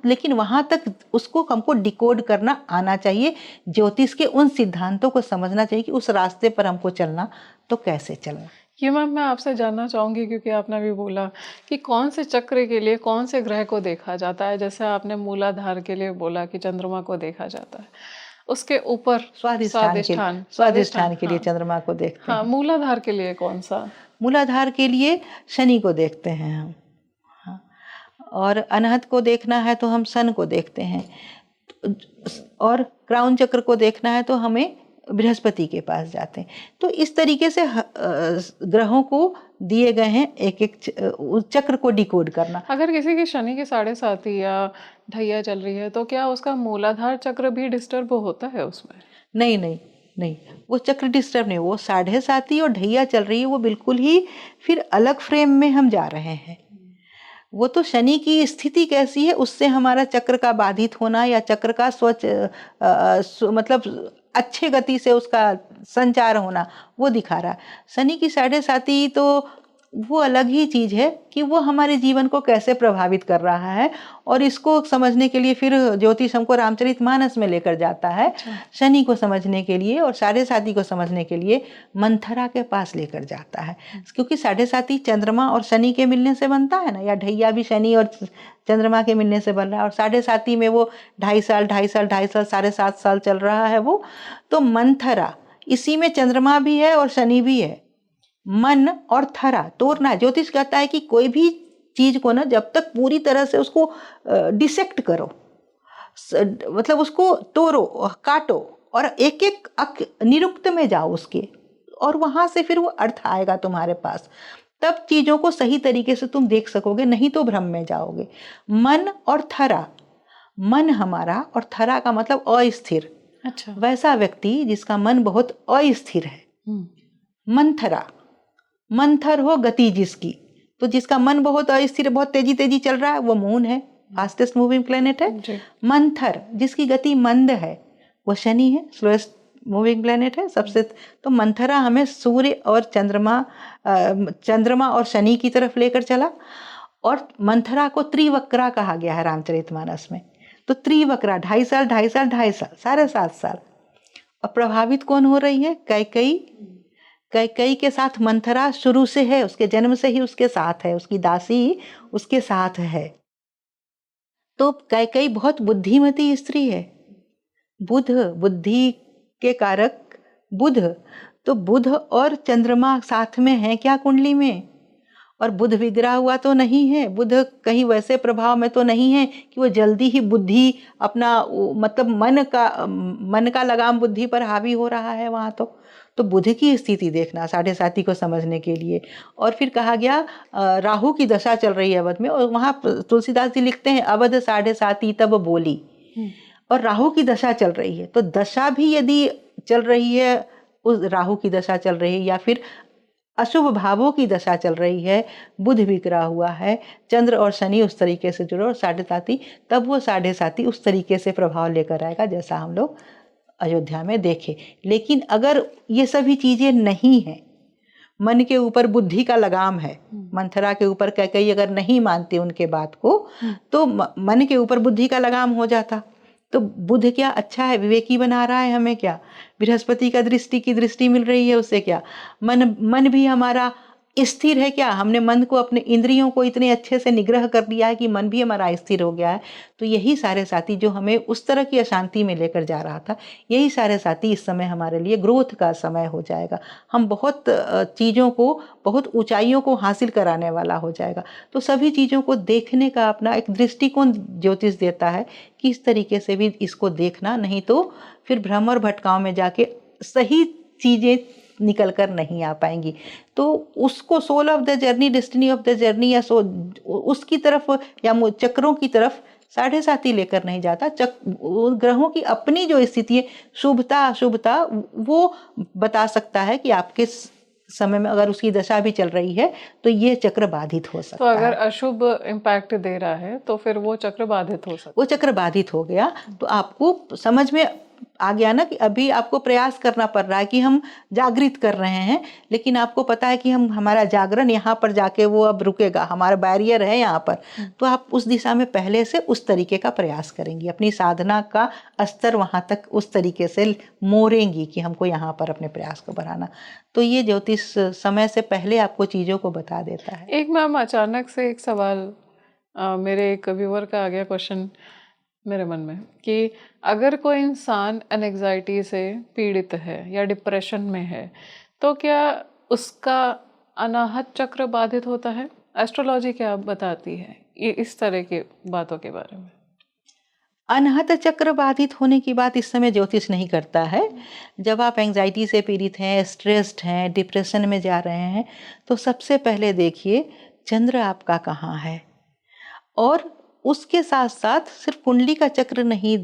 लेकिन वहां तक उसको हमको डिकोड करना आना चाहिए। ज्योतिष के उन सिद्धांतों को समझना चाहिए कि उस रास्ते पर हमको चलना तो कैसे चलना। ये मैम मैं आपसे जानना चाहूँगी क्योंकि आपने अभी बोला कि कौन से चक्र के लिए कौन से ग्रह को देखा जाता है। जैसे आपने मूलाधार के लिए बोला कि चंद्रमा को देखा जाता है, उसके ऊपर स्वाधिष्ठान के लिए हाँ, चंद्रमा को देखते हाँ, हैं। मूलाधार के लिए कौन सा? मूलाधार के लिए शनि को देखते हैं हम, हाँ, और अनहत को देखना है तो हम सन को देखते हैं, और क्राउन चक्र को देखना है तो हमें बृहस्पति के पास जाते हैं। तो इस तरीके से ग्रहों को दिए गए हैं एक एक चक्र को डिकोड करना। अगर किसी की शनि की 7.5 या ढैया चल रही है तो क्या उसका मूलाधार चक्र भी डिस्टर्ब होता है उसमें? नहीं नहीं नहीं, वो चक्र डिस्टर्ब नहीं, वो 7.5 और ढैया चल रही है, वो बिल्कुल ही फिर अलग फ्रेम में हम जा रहे हैं। वो तो शनि की स्थिति कैसी है उससे हमारा चक्र का बाधित होना या चक्र का मतलब अच्छे गति से उसका संचार होना वो दिखा रहा है। शनि की 7.5 तो वो अलग ही चीज़ है कि वो हमारे जीवन को कैसे प्रभावित कर रहा है। और इसको समझने के लिए फिर ज्योतिष हमको रामचरितमानस में लेकर जाता है। अच्छा। शनि को समझने के लिए और साढ़े साती को समझने के लिए मंथरा के पास लेकर जाता है, क्योंकि साढ़े साती चंद्रमा और शनि के मिलने से बनता है ना, या ढैया भी शनि और चंद्रमा के मिलने से बन रहा है। और साढ़े साती में वो 2.5 साल 7.5 साल चल रहा है वो। तो मंथरा, इसी में चंद्रमा भी है और शनि भी है। मन और थरा तोड़ना, ज्योतिष कहता है कि कोई भी चीज को ना जब तक पूरी तरह से उसको डिसेक्ट करो, मतलब उसको तोड़ो, काटो और एक एक निरुक्त में जाओ उसके, और वहां से फिर वो अर्थ आएगा तुम्हारे पास, तब चीजों को सही तरीके से तुम देख सकोगे, नहीं तो भ्रम में जाओगे। मन और थरा, मन हमारा और थरा का मतलब अस्थिर। अच्छा। वैसा व्यक्ति जिसका मन बहुत अस्थिर है, मंथरा, मंथर हो गति जिसकी, तो जिसका मन बहुत अस्थिर, बहुत तेजी तेजी चल रहा है, वो मून है, फास्टेस्ट मूविंग प्लेनेट है। मंथर जिसकी गति मंद है, वो शनि है, स्लोएस्ट मूविंग प्लेनेट है सबसे। तो मंथरा हमें सूर्य और चंद्रमा और शनि की तरफ लेकर चला। और मंथरा को त्रिवक्रा कहा गया है रामचरितमानस में। तो त्रिवक्रा 2.5 साल 2.5 साल 2.5 साल 7.5 साल। और प्रभावित कौन हो रही है? कैकेयी। कैकेयी के साथ मंथरा शुरू से है, उसके जन्म से ही उसके साथ है, उसकी दासी उसके साथ है। तो कैकेयी बहुत बुद्धिमती स्त्री है। बुध, बुद्धि के कारक बुध, तो बुध और चंद्रमा साथ में है क्या कुंडली में? और बुध विग्रह हुआ तो नहीं है, बुध कहीं वैसे प्रभाव में तो नहीं है कि वो जल्दी ही बुद्धि अपना, मतलब मन का लगाम बुद्धि पर हावी हो रहा है वहाँ। तो बुध की स्थिति देखना साढ़े साती को समझने के लिए। और फिर कहा गया राहु की दशा चल रही है अवध में, और वहाँ तुलसीदास जी लिखते हैं अवध साढ़े साती तब बोली। और राहु की दशा चल रही है, तो दशा भी यदि चल रही है, उस राहु की दशा चल रही है, या फिर अशुभ भावों की दशा चल रही है, बुध विग्रह हुआ है, चंद्र और शनि उस तरीके से जुड़े और साढ़े साती, तब वो साढ़े साती उस तरीके से प्रभाव लेकर आएगा जैसा हम लोग अयोध्या में देखे। लेकिन अगर ये सभी चीजें नहीं हैं, मन के ऊपर बुद्धि का लगाम है, मंथरा के ऊपर कैकेयी अगर नहीं मानते उनके बात को, तो मन के ऊपर बुद्धि का लगाम हो जाता। तो बुध क्या अच्छा है, विवेकी बना रहा है हमें, क्या बृहस्पति का दृष्टि की दृष्टि मिल रही है उससे, क्या मन भी हमारा स्थिर है, क्या हमने मन को, अपने इंद्रियों को इतने अच्छे से निग्रह कर दिया है कि मन भी हमारा स्थिर हो गया है। तो यही साढ़े साती जो हमें उस तरह की अशांति में लेकर जा रहा था, यही साढ़े साती इस समय हमारे लिए ग्रोथ का समय हो जाएगा। हम बहुत चीज़ों को, बहुत ऊंचाइयों को हासिल कराने वाला हो जाएगा। तो सभी चीज़ों को देखने का अपना एक दृष्टिकोण ज्योतिष देता है कि इस तरीके से भी इसको देखना, नहीं तो फिर भ्रम और भटकाव में जाके सही चीज़ें निकल कर नहीं आ पाएंगी। तो उसको soul of the journey, destiny of the journey, या उसकी तरफ या चक्रों की तरफ साढ़े साती लेकर नहीं जाता। ग्रहों की अपनी जो स्थिति है, शुभता अशुभता, वो बता सकता है कि आपके समय में अगर उसकी दशा भी चल रही है तो ये चक्र बाधित हो सकता है। तो अगर अशुभ इम्पैक्ट दे रहा है तो फिर वो चक्र बाधित हो सकता है। वो चक्र बाधित हो गया तो आपको समझ में आ गया ना कि अभी आपको प्रयास करना पड़ रहा है कि हम जागृत कर रहे हैं, लेकिन आपको पता है कि हमारा जागरण यहाँ पर जाके वो अब रुकेगा, हमारा बैरियर है यहाँ पर। तो आप उस दिशा में पहले से उस तरीके का प्रयास करेंगी, अपनी साधना का स्तर वहाँ तक उस तरीके से मोड़ेंगी कि हमको यहाँ पर अपने प्रयास को बढ़ाना। तो ये ज्योतिष समय से पहले आपको चीज़ों को बता देता है। एक मैम अचानक से एक सवाल मेरे एक व्यूअर का आ गया क्वेश्चन मेरे मन में कि अगर कोई इंसान एंजाइटी से पीड़ित है या डिप्रेशन में है तो क्या उसका अनाहत चक्र बाधित होता है? एस्ट्रोलॉजी क्या बताती है ये इस तरह की बातों के बारे में? अनाहत चक्र बाधित होने की बात इस समय ज्योतिष नहीं करता है। जब आप एंजाइटी से पीड़ित हैं, स्ट्रेस्ड हैं, डिप्रेशन में जा रहे हैं, तो सबसे पहले देखिए चंद्र आपका कहाँ है। और उसके साथ साथ सिर्फ कुंडली का चक्र नहीं,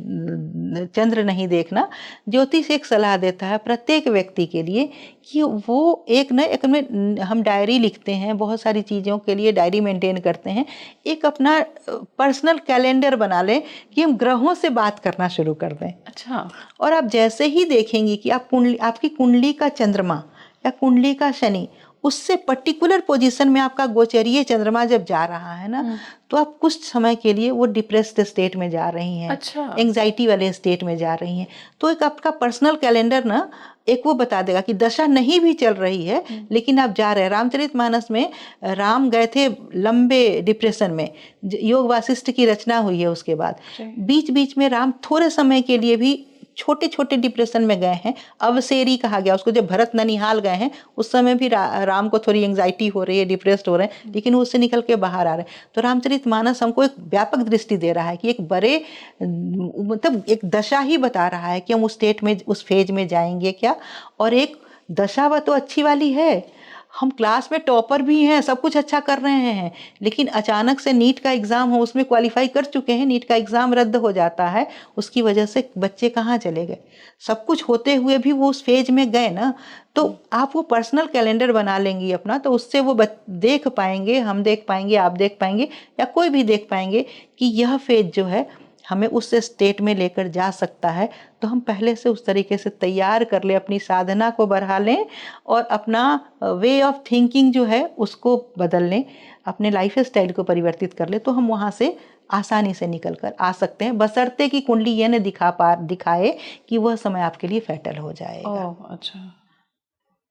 चंद्र नहीं देखना, ज्योतिष एक सलाह देता है प्रत्येक व्यक्ति के लिए कि वो एक में हम डायरी लिखते हैं, बहुत सारी चीज़ों के लिए डायरी मेंटेन करते हैं, एक अपना पर्सनल कैलेंडर बना लें कि हम ग्रहों से बात करना शुरू कर दें। अच्छा। और आप जैसे ही देखेंगी कि आपकी कुंडली का चंद्रमा या कुंडली का शनि उससे पर्टिकुलर पोजीशन में आपका गोचरीय चंद्रमा जब जा रहा है ना, तो आप कुछ समय के लिए वो डिप्रेस्ड स्टेट में जा रही हैं, अच्छा। एंग्जाइटी वाले स्टेट में जा रही हैं। तो एक आपका पर्सनल कैलेंडर ना एक वो बता देगा कि दशा नहीं भी चल रही है लेकिन आप जा रहे हैं। रामचरितमानस में राम गए थे लंबे डिप्रेशन में, योग वासिष्ठ की रचना हुई है उसके बाद। बीच बीच में राम थोड़े समय के लिए भी छोटे छोटे डिप्रेशन में गए हैं, अवसेरी कहा गया उसको। जब भरत ननिहाल गए हैं उस समय भी राम को थोड़ी एंग्जाइटी हो रही है, डिप्रेस्ड हो रहे हैं, लेकिन वो उससे निकल के बाहर आ रहे हैं। तो रामचरितमानस हमको एक व्यापक दृष्टि दे रहा है कि एक बड़े मतलब एक दशा ही बता रहा है कि हम उस स्टेट में, उस फेज में जाएंगे क्या। और एक दशा वह तो अच्छी वाली है, हम क्लास में टॉपर भी हैं, सब कुछ अच्छा कर रहे हैं, लेकिन अचानक से नीट का एग्ज़ाम हो, उसमें क्वालिफाई कर चुके हैं, नीट का एग्ज़ाम रद्द हो जाता है, उसकी वजह से बच्चे कहाँ चले गए। सब कुछ होते हुए भी वो उस फेज में गए ना। तो आप वो पर्सनल कैलेंडर बना लेंगी अपना, तो उससे वो देख पाएंगे, हम देख पाएंगे, आप देख पाएंगे, या कोई भी देख पाएंगे कि यह फेज जो है हमें उस स्टेट में लेकर जा सकता है। तो हम पहले से उस तरीके से तैयार कर लें, अपनी साधना को बढ़ा लें और अपना वे ऑफ थिंकिंग जो है उसको बदल लें, अपने लाइफ स्टाइल को परिवर्तित कर लें, तो हम वहाँ से आसानी से निकल कर आ सकते हैं, बशर्ते कि कुंडली ये न दिखाए कि वह समय आपके लिए फैटल हो जाएगा। ओह अच्छा,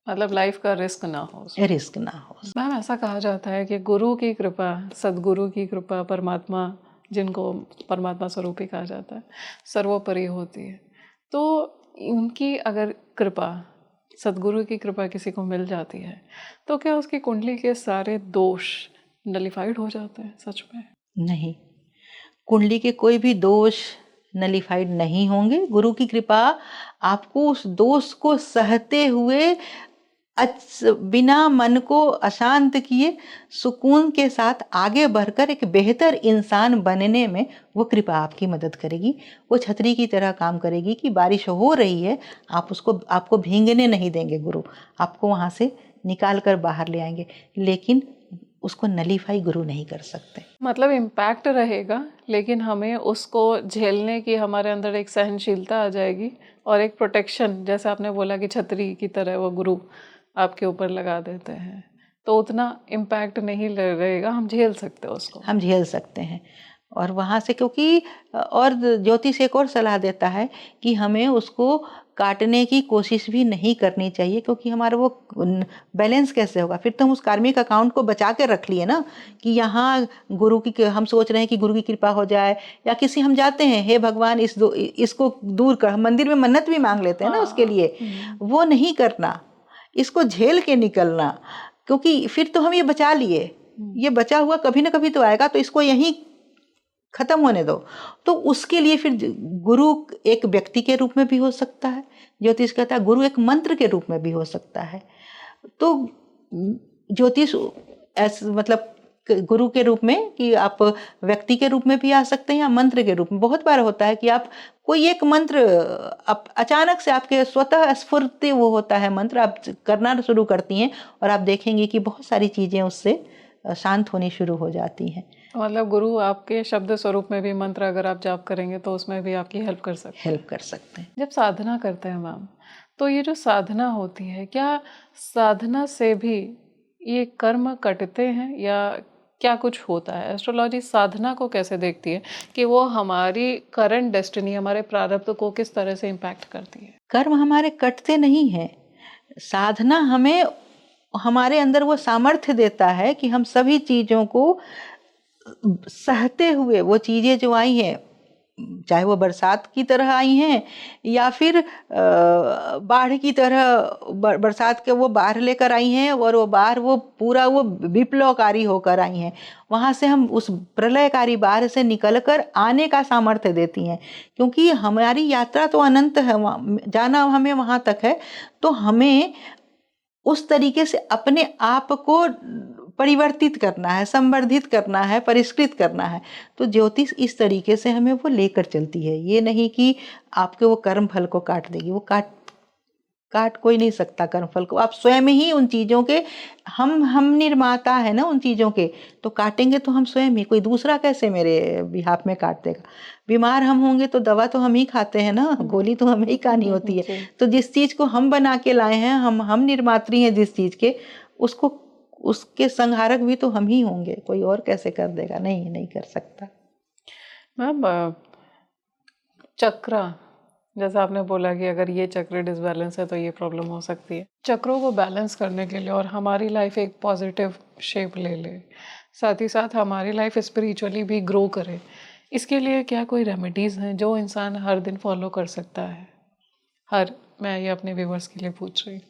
मतलब लाइफ का रिस्क ना हो, रिस्क ना हो। मैम ऐसा कहा जाता है कि गुरु की कृपा, सदगुरु की कृपा, परमात्मा जिनको परमात्मा स्वरूप ही कहा जाता है, सर्वोपरि होती है। तो उनकी अगर कृपा, सदगुरु की कृपा किसी को मिल जाती है तो क्या उसकी कुंडली के सारे दोष नलिफाइड हो जाते हैं सच में? नहीं, कुंडली के कोई भी दोष नलिफाइड नहीं होंगे। गुरु की कृपा आपको उस दोष को सहते हुए बिना मन को अशांत किए सुकून के साथ आगे बढ़कर एक बेहतर इंसान बनने में वो कृपा आपकी मदद करेगी। वो छतरी की तरह काम करेगी कि बारिश हो रही है, आपको भीगने नहीं देंगे गुरु, आपको वहाँ से निकाल कर बाहर ले आएंगे, लेकिन उसको नलीफाई गुरु नहीं कर सकते। मतलब इम्पैक्ट रहेगा, लेकिन हमें उसको झेलने की हमारे अंदर एक सहनशीलता आ जाएगी और एक प्रोटेक्शन, जैसे आपने बोला कि छतरी की तरह वो गुरु आपके ऊपर लगा देते हैं, तो उतना इम्पैक्ट नहीं रहेगा, हम झेल सकते हैं उसको, हम झेल सकते हैं। और वहाँ से क्योंकि और ज्योतिष एक और सलाह देता है कि हमें उसको काटने की कोशिश भी नहीं करनी चाहिए, क्योंकि हमारा वो बैलेंस कैसे होगा। फिर तो हम उस कार्मिक अकाउंट को बचा के रख लिए ना कि यहाँ गुरु की, हम सोच रहे हैं कि गुरु की कृपा हो जाए, या किसी हम जाते हैं हे भगवान इसको दूर कर, हम मंदिर में मन्नत भी मांग लेते हैं ना उसके लिए, वो नहीं करना, इसको झेल के निकलना, क्योंकि फिर तो हम ये बचा लिए, ये बचा हुआ कभी ना कभी तो आएगा, तो इसको यहीं खत्म होने दो। तो उसके लिए फिर गुरु एक व्यक्ति के रूप में भी हो सकता है, ज्योतिष कहता है गुरु एक मंत्र के रूप में भी हो सकता है। तो ज्योतिष मतलब गुरु के रूप में कि आप व्यक्ति के रूप में भी आ सकते हैं या मंत्र के रूप में। बहुत बार होता है कि आप कोई एक मंत्र अचानक से आपके स्वतः स्फूर्ति वो होता है मंत्र, आप करना शुरू करती हैं और आप देखेंगे कि बहुत सारी चीज़ें उससे शांत होनी शुरू हो जाती हैं। मतलब गुरु आपके शब्द स्वरूप में भी मंत्र अगर आप जाप करेंगे तो उसमें भी आपकी हेल्प कर सकते हैं। जब साधना करते हैं मैम, तो ये जो साधना होती है, क्या साधना से भी ये कर्म कटते हैं या क्या कुछ होता है? एस्ट्रोलॉजी साधना को कैसे देखती है कि वो हमारी करंट डेस्टिनी, हमारे प्रारब्ध को किस तरह से इम्पैक्ट करती है? कर्म हमारे कटते नहीं हैं, साधना हमें हमारे अंदर वो सामर्थ्य देता है कि हम सभी चीज़ों को सहते हुए, वो चीज़ें जो आई हैं, चाहे वो बरसात की तरह आई हैं या फिर बाढ़ की तरह, बरसात के वो बाढ़ लेकर आई हैं और वो बाढ़ वो पूरा वो विप्लवकारी होकर आई हैं, वहाँ से हम उस प्रलयकारी बाढ़ से निकलकर आने का सामर्थ्य देती हैं। क्योंकि हमारी यात्रा तो अनंत है, जाना हमें वहाँ तक है, तो हमें उस तरीके से अपने आप को परिवर्तित करना है, संवर्धित करना है, परिष्कृत करना है। तो ज्योतिष इस तरीके से हमें वो लेकर चलती है। ये नहीं कि आपके वो कर्म फल को काट देगी, वो काट कोई नहीं सकता कर्म फल को। आप स्वयं ही उन चीज़ों के, हम निर्माता है ना उन चीज़ों के, तो काटेंगे तो हम स्वयं ही, कोई दूसरा कैसे मेरे बिहाफ में काट देगा। बीमार हम होंगे तो दवा तो हम ही खाते हैं ना, गोली तो हमें ही खानी होती है। तो जिस चीज़ को हम बना के लाए हैं, हम निर्मात्री हैं जिस चीज़ के, उसको उसके संहारक भी तो हम ही होंगे, कोई और कैसे कर देगा? नहीं, नहीं कर सकता। मैम चक्र, जैसा आपने बोला कि अगर ये चक्र डिसबैलेंस है तो ये प्रॉब्लम हो सकती है। चक्रों को बैलेंस करने के लिए और हमारी लाइफ एक पॉजिटिव शेप ले ले, साथ ही साथ हमारी लाइफ स्पिरिचुअली भी ग्रो करे, इसके लिए क्या कोई रेमेडीज़ हैं जो इंसान हर दिन फॉलो कर सकता है? मैं ये अपने व्यूवर्स के लिए पूछ रही हूँ।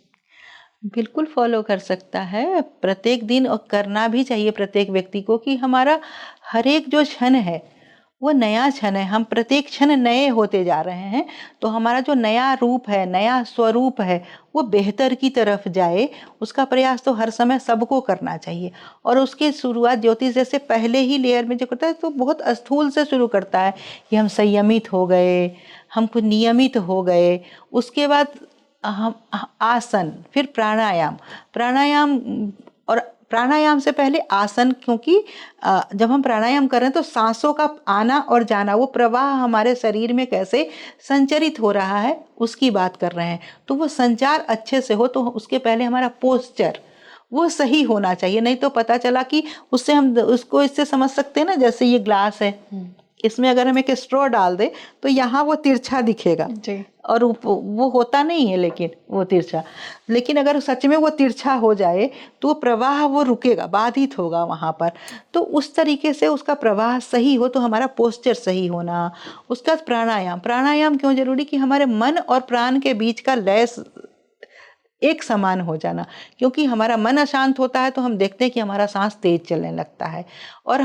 बिल्कुल फॉलो कर सकता है प्रत्येक दिन, और करना भी चाहिए प्रत्येक व्यक्ति को, कि हमारा हर एक जो क्षण है वो नया क्षण है। हम प्रत्येक क्षण नए होते जा रहे हैं, तो हमारा जो नया रूप है, नया स्वरूप है, वो बेहतर की तरफ जाए, उसका प्रयास तो हर समय सबको करना चाहिए। और उसकी शुरुआत ज्योतिष जैसे पहले ही लेयर में जो करता है तो बहुत स्थूल से शुरू करता है कि हम संयमित हो गए, हम कुछ नियमित हो गए। उसके बाद हम आसन, फिर प्राणायाम। प्राणायाम और प्राणायाम से पहले आसन, क्योंकि जब हम प्राणायाम कर रहे हैं तो सांसों का आना और जाना, वो प्रवाह हमारे शरीर में कैसे संचरित हो रहा है उसकी बात कर रहे हैं। तो वो संचार अच्छे से हो, तो उसके पहले हमारा पोस्चर वो सही होना चाहिए। नहीं तो पता चला कि उससे हम उसको इससे समझ सकते हैं ना, जैसे ये ग्लास है, इसमें अगर हम एक स्ट्रॉ डाल दे तो यहाँ वो तिरछा दिखेगा जी। और वो होता नहीं है, लेकिन वो तिरछा, लेकिन अगर सच में वो तिरछा हो जाए तो प्रवाह वो रुकेगा, बाधित होगा वहाँ पर। तो उस तरीके से उसका प्रवाह सही हो, तो हमारा पोस्चर सही होना। उसका प्राणायाम, प्राणायाम क्यों जरूरी? कि हमारे मन और प्राण के बीच का लय एक समान हो जाना। क्योंकि हमारा मन अशांत होता है तो हम देखते हैं कि हमारा सांस तेज चलने लगता है, और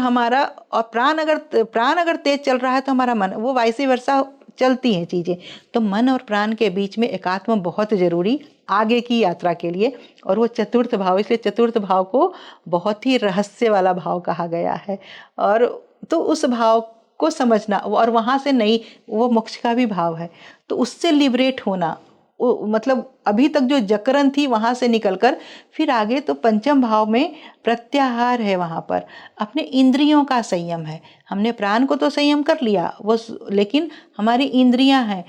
प्राण अगर तेज चल रहा है तो हमारा मन, वो वाइस वर्सा चलती हैं चीज़ें। तो मन और प्राण के बीच में एकात्म बहुत ज़रूरी आगे की यात्रा के लिए। और वो चतुर्थ भाव, इसलिए चतुर्थ भाव को बहुत ही रहस्य वाला भाव कहा गया है। और तो उस भाव को समझना, और वहाँ से नई, वो मोक्ष का भी भाव है, तो उससे लिबरेट होना, मतलब अभी तक जो जकरन थी वहाँ से निकलकर फिर आगे तो पंचम भाव में प्रत्याहार है। वहाँ पर अपने इंद्रियों का संयम है। हमने प्राण को तो संयम कर लिया, लेकिन हमारी इंद्रियां हैं,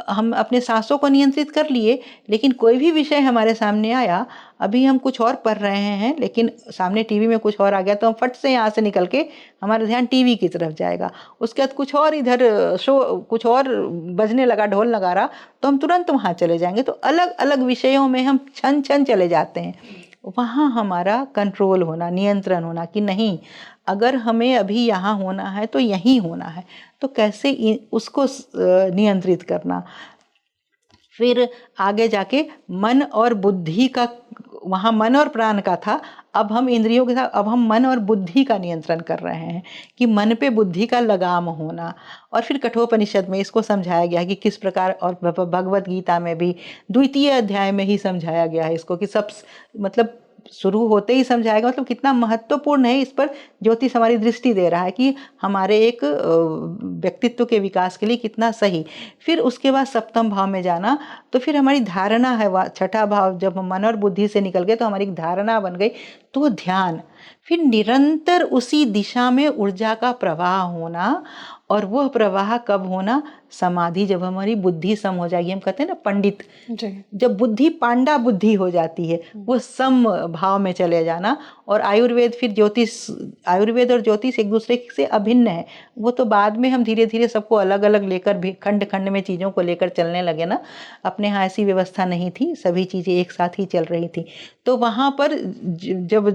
हम अपने सांसों को नियंत्रित कर लिए, लेकिन कोई भी विषय हमारे सामने आया, अभी हम कुछ और पढ़ रहे हैं लेकिन सामने टीवी में कुछ और आ गया, तो हम फट से यहाँ से निकल के हमारा ध्यान टीवी की तरफ जाएगा। उसके बाद कुछ और इधर कुछ और बजने लगा, ढोल नगारा, तो हम तुरंत वहाँ चले जाएंगे। तो अलग अलग विषयों में हम छन छन चले जाते हैं। वहाँ हमारा कंट्रोल होना, नियंत्रण होना, कि नहीं, अगर हमें अभी यहाँ होना है तो यहीं होना है, तो कैसे उसको नियंत्रित करना। फिर आगे जाके मन और बुद्धि का, वहाँ मन और प्राण का था, अब हम इंद्रियों के साथ, अब हम मन और बुद्धि का नियंत्रण कर रहे हैं, कि मन पे बुद्धि का लगाम होना। और फिर कठोपनिषद में इसको समझाया गया कि किस प्रकार, और भगवत गीता में भी द्वितीय अध्याय में ही समझाया गया है इसको, कि सब मतलब शुरू होते ही समझाएगा, मतलब कितना महत्वपूर्ण है। इस पर ज्योतिष हमारी दृष्टि दे रहा है कि हमारे एक व्यक्तित्व के विकास के लिए कितना सही। फिर उसके बाद सप्तम भाव में जाना, तो फिर हमारी धारणा है, वह छठा भाव जब हम मन और बुद्धि से निकल गए तो हमारी एक धारणा बन गई, तो ध्यान। फिर निरंतर उसी दिशा में ऊर्जा का प्रवाह होना, और वह प्रवाह कब होना? समाधि, जब हमारी बुद्धि सम हो जाएगी। हम कहते हैं ना पंडित, जब बुद्धि पांडा बुद्धि हो जाती है, वो सम भाव में चले जाना। और आयुर्वेद, फिर ज्योतिष, आयुर्वेद और ज्योतिष एक दूसरे से अभिन्न है। वो तो बाद में हम धीरे धीरे सबको अलग अलग लेकर भी खंड खंड में चीज़ों को लेकर चलने लगे ना। अपने यहाँ ऐसी व्यवस्था नहीं थी, सभी चीज़ें एक साथ ही चल रही थी। तो वहाँ पर जब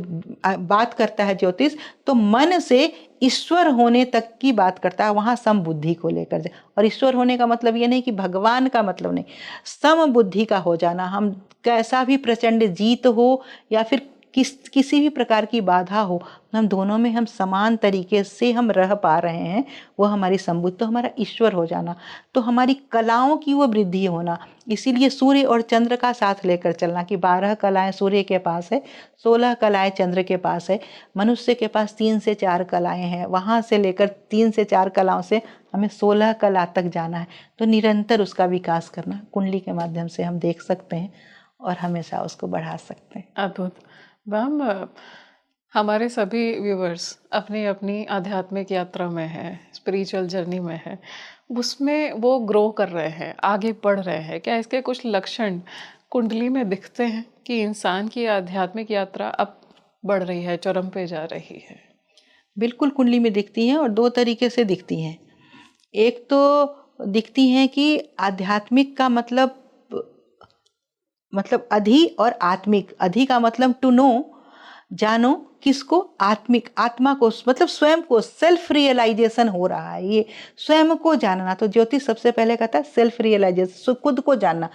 बात करता है ज्योतिष, तो मन से ईश्वर होने तक की बात करता है, वहाँ सम बुद्धि को लेकर जाए। और ईश्वर होने का मतलब ये नहीं कि भगवान का मतलब नहीं, सम बुद्धि का हो जाना। हम कैसा भी प्रचंड जीत हो या फिर किसी भी प्रकार की बाधा हो, हम दोनों में हम समान तरीके से हम रह पा रहे हैं, वो हमारी संबुद्धि, तो हमारा ईश्वर हो जाना। तो हमारी कलाओं की वो वृद्धि होना। इसीलिए सूर्य और चंद्र का साथ लेकर चलना, कि 12 कलाएं सूर्य के पास है, 16 कलाएं चंद्र के पास है। मनुष्य के पास 3 से 4 कलाएं हैं, वहाँ से लेकर 3 से 4 कलाओं से हमें 16 कला तक जाना है। तो निरंतर उसका विकास करना, कुंडली के माध्यम से हम देख सकते हैं और हमेशा उसको बढ़ा सकते हैं। अद्भुत मैम। हमारे सभी व्यूवर्स अपनी अपनी आध्यात्मिक यात्रा में है, स्पिरिचुअल जर्नी में है, उसमें वो ग्रो कर रहे हैं, आगे बढ़ रहे हैं। क्या इसके कुछ लक्षण कुंडली में दिखते हैं कि इंसान की आध्यात्मिक यात्रा अब बढ़ रही है, चरम पे जा रही है? बिल्कुल कुंडली में दिखती हैं और दो तरीके से दिखती हैं। एक तो दिखती हैं कि आध्यात्मिक का मतलब अधि और आत्मिक। अधि का मतलब टू नो, जानो किसको, आत्मिक, आत्मा को, मतलब स्वयं को, सेल्फ रियलाइजेशन हो रहा है, ये स्वयं को जानना। तो ज्योतिष सबसे पहले कहता है सेल्फ रियलाइजेशन, खुद को जानना।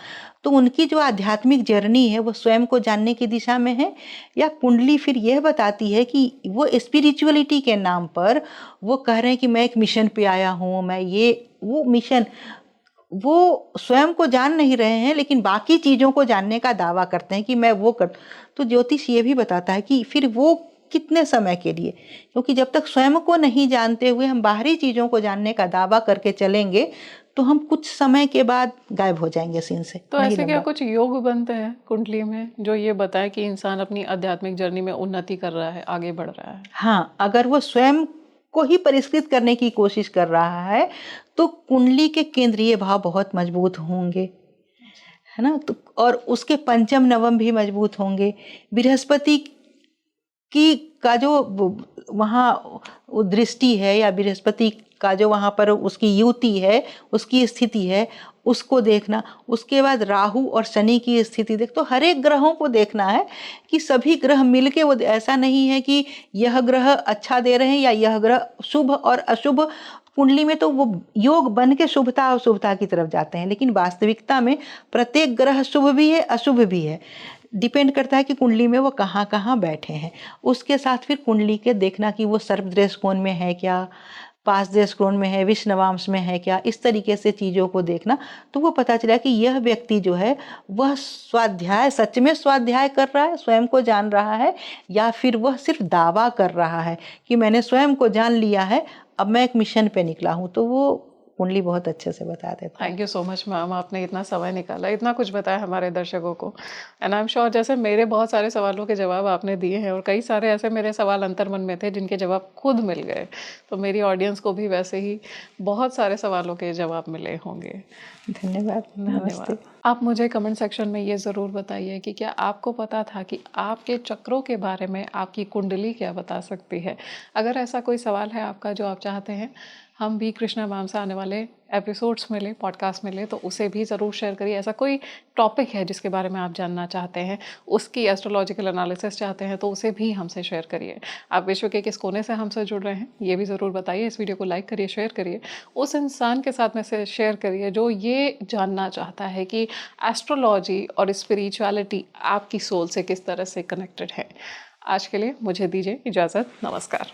तो उनकी जो आध्यात्मिक जर्नी है वो स्वयं को जानने की दिशा में है, या कुंडली फिर यह बताती है कि वो स्पिरिचुअलिटी के नाम पर वो कह रहे हैं कि मैं एक मिशन पे आया हूँ, मैं ये वो मिशन, वो स्वयं को जान नहीं रहे हैं लेकिन बाकी चीज़ों को जानने का दावा करते हैं कि मैं वो कर। तो ज्योतिष ये भी बताता है कि फिर वो कितने समय के लिए, क्योंकि जब तक स्वयं को नहीं जानते हुए हम बाहरी चीज़ों को जानने का दावा करके चलेंगे तो हम कुछ समय के बाद गायब हो जाएंगे सीन से। तो नहीं ऐसे क्या लंबा। कुछ योग बनते हैं कुंडली में जो ये बताए कि इंसान अपनी आध्यात्मिक जर्नी में उन्नति कर रहा है, आगे बढ़ रहा है? हाँ, अगर वो स्वयं को ही परिष्कृत करने की कोशिश कर रहा है तो कुंडली के केंद्रीय भाव बहुत मजबूत होंगे, है ना। तो और उसके पंचम नवम भी मजबूत होंगे। बृहस्पति की का जो वहाँ दृष्टि है, या बृहस्पति का जो वहाँ पर उसकी युति है, उसकी स्थिति है, उसको देखना। उसके बाद राहु और शनि की स्थिति देख, तो हर एक ग्रहों को देखना है कि सभी ग्रह मिलके, वो ऐसा नहीं है कि यह ग्रह अच्छा दे रहे हैं या यह ग्रह शुभ और अशुभ। कुंडली में तो वो योग बन के शुभता और शुभता की तरफ जाते हैं, लेकिन वास्तविकता में प्रत्येक ग्रह शुभ भी है अशुभ भी है। डिपेंड करता है कि कुंडली में वो कहाँ कहाँ बैठे हैं। उसके साथ फिर कुंडली के देखना कि वो सर्पदृष्ट कोण में है क्या, पाशदृष्ट कोण में है, विषनवांश में है क्या, इस तरीके से चीज़ों को देखना। तो वो पता चला कि यह व्यक्ति जो है वह स्वाध्याय, सच में स्वाध्याय कर रहा है, स्वयं को जान रहा है, या फिर वह सिर्फ दावा कर रहा है कि मैंने स्वयं को जान लिया है, अब मैं एक मिशन पे निकला हूँ। तो वो कुंडली बहुत अच्छे से बता देता है। Thank you so much ma'am, आपने इतना समय निकाला, इतना कुछ बताया हमारे दर्शकों को। एंड आई एम श्योर जैसे मेरे बहुत सारे सवालों के जवाब आपने दिए हैं और कई सारे ऐसे मेरे सवाल अंतर्मन में थे जिनके जवाब खुद मिल गए, तो मेरी ऑडियंस को भी वैसे ही बहुत सारे सवालों के जवाब मिले होंगे। धन्यवाद। धन्यवाद। आप मुझे कमेंट सेक्शन में ये ज़रूर बताइए कि क्या आपको पता था कि आपके चक्रों के बारे में आपकी कुंडली क्या बता सकती है। अगर ऐसा कोई सवाल है आपका जो आप चाहते हैं हम भी कृष्णा मैम से आने वाले एपिसोड्स में लें, पॉडकास्ट में लें, तो उसे भी ज़रूर शेयर करिए। ऐसा कोई टॉपिक है जिसके बारे में आप जानना चाहते हैं, उसकी एस्ट्रोलॉजिकल एनालिसिस चाहते हैं, तो उसे भी हमसे शेयर करिए। आप विश्व के किस कोने से हमसे जुड़ रहे हैं ये भी ज़रूर बताइए। इस वीडियो को लाइक करिए, शेयर करिए, उस इंसान के साथ में से शेयर करिए जो ये जानना चाहता है कि एस्ट्रोलॉजी और स्पिरिचुअलिटी आपकी सोल से किस तरह से कनेक्टेड है। आज के लिए मुझे दीजिए इजाज़त। नमस्कार।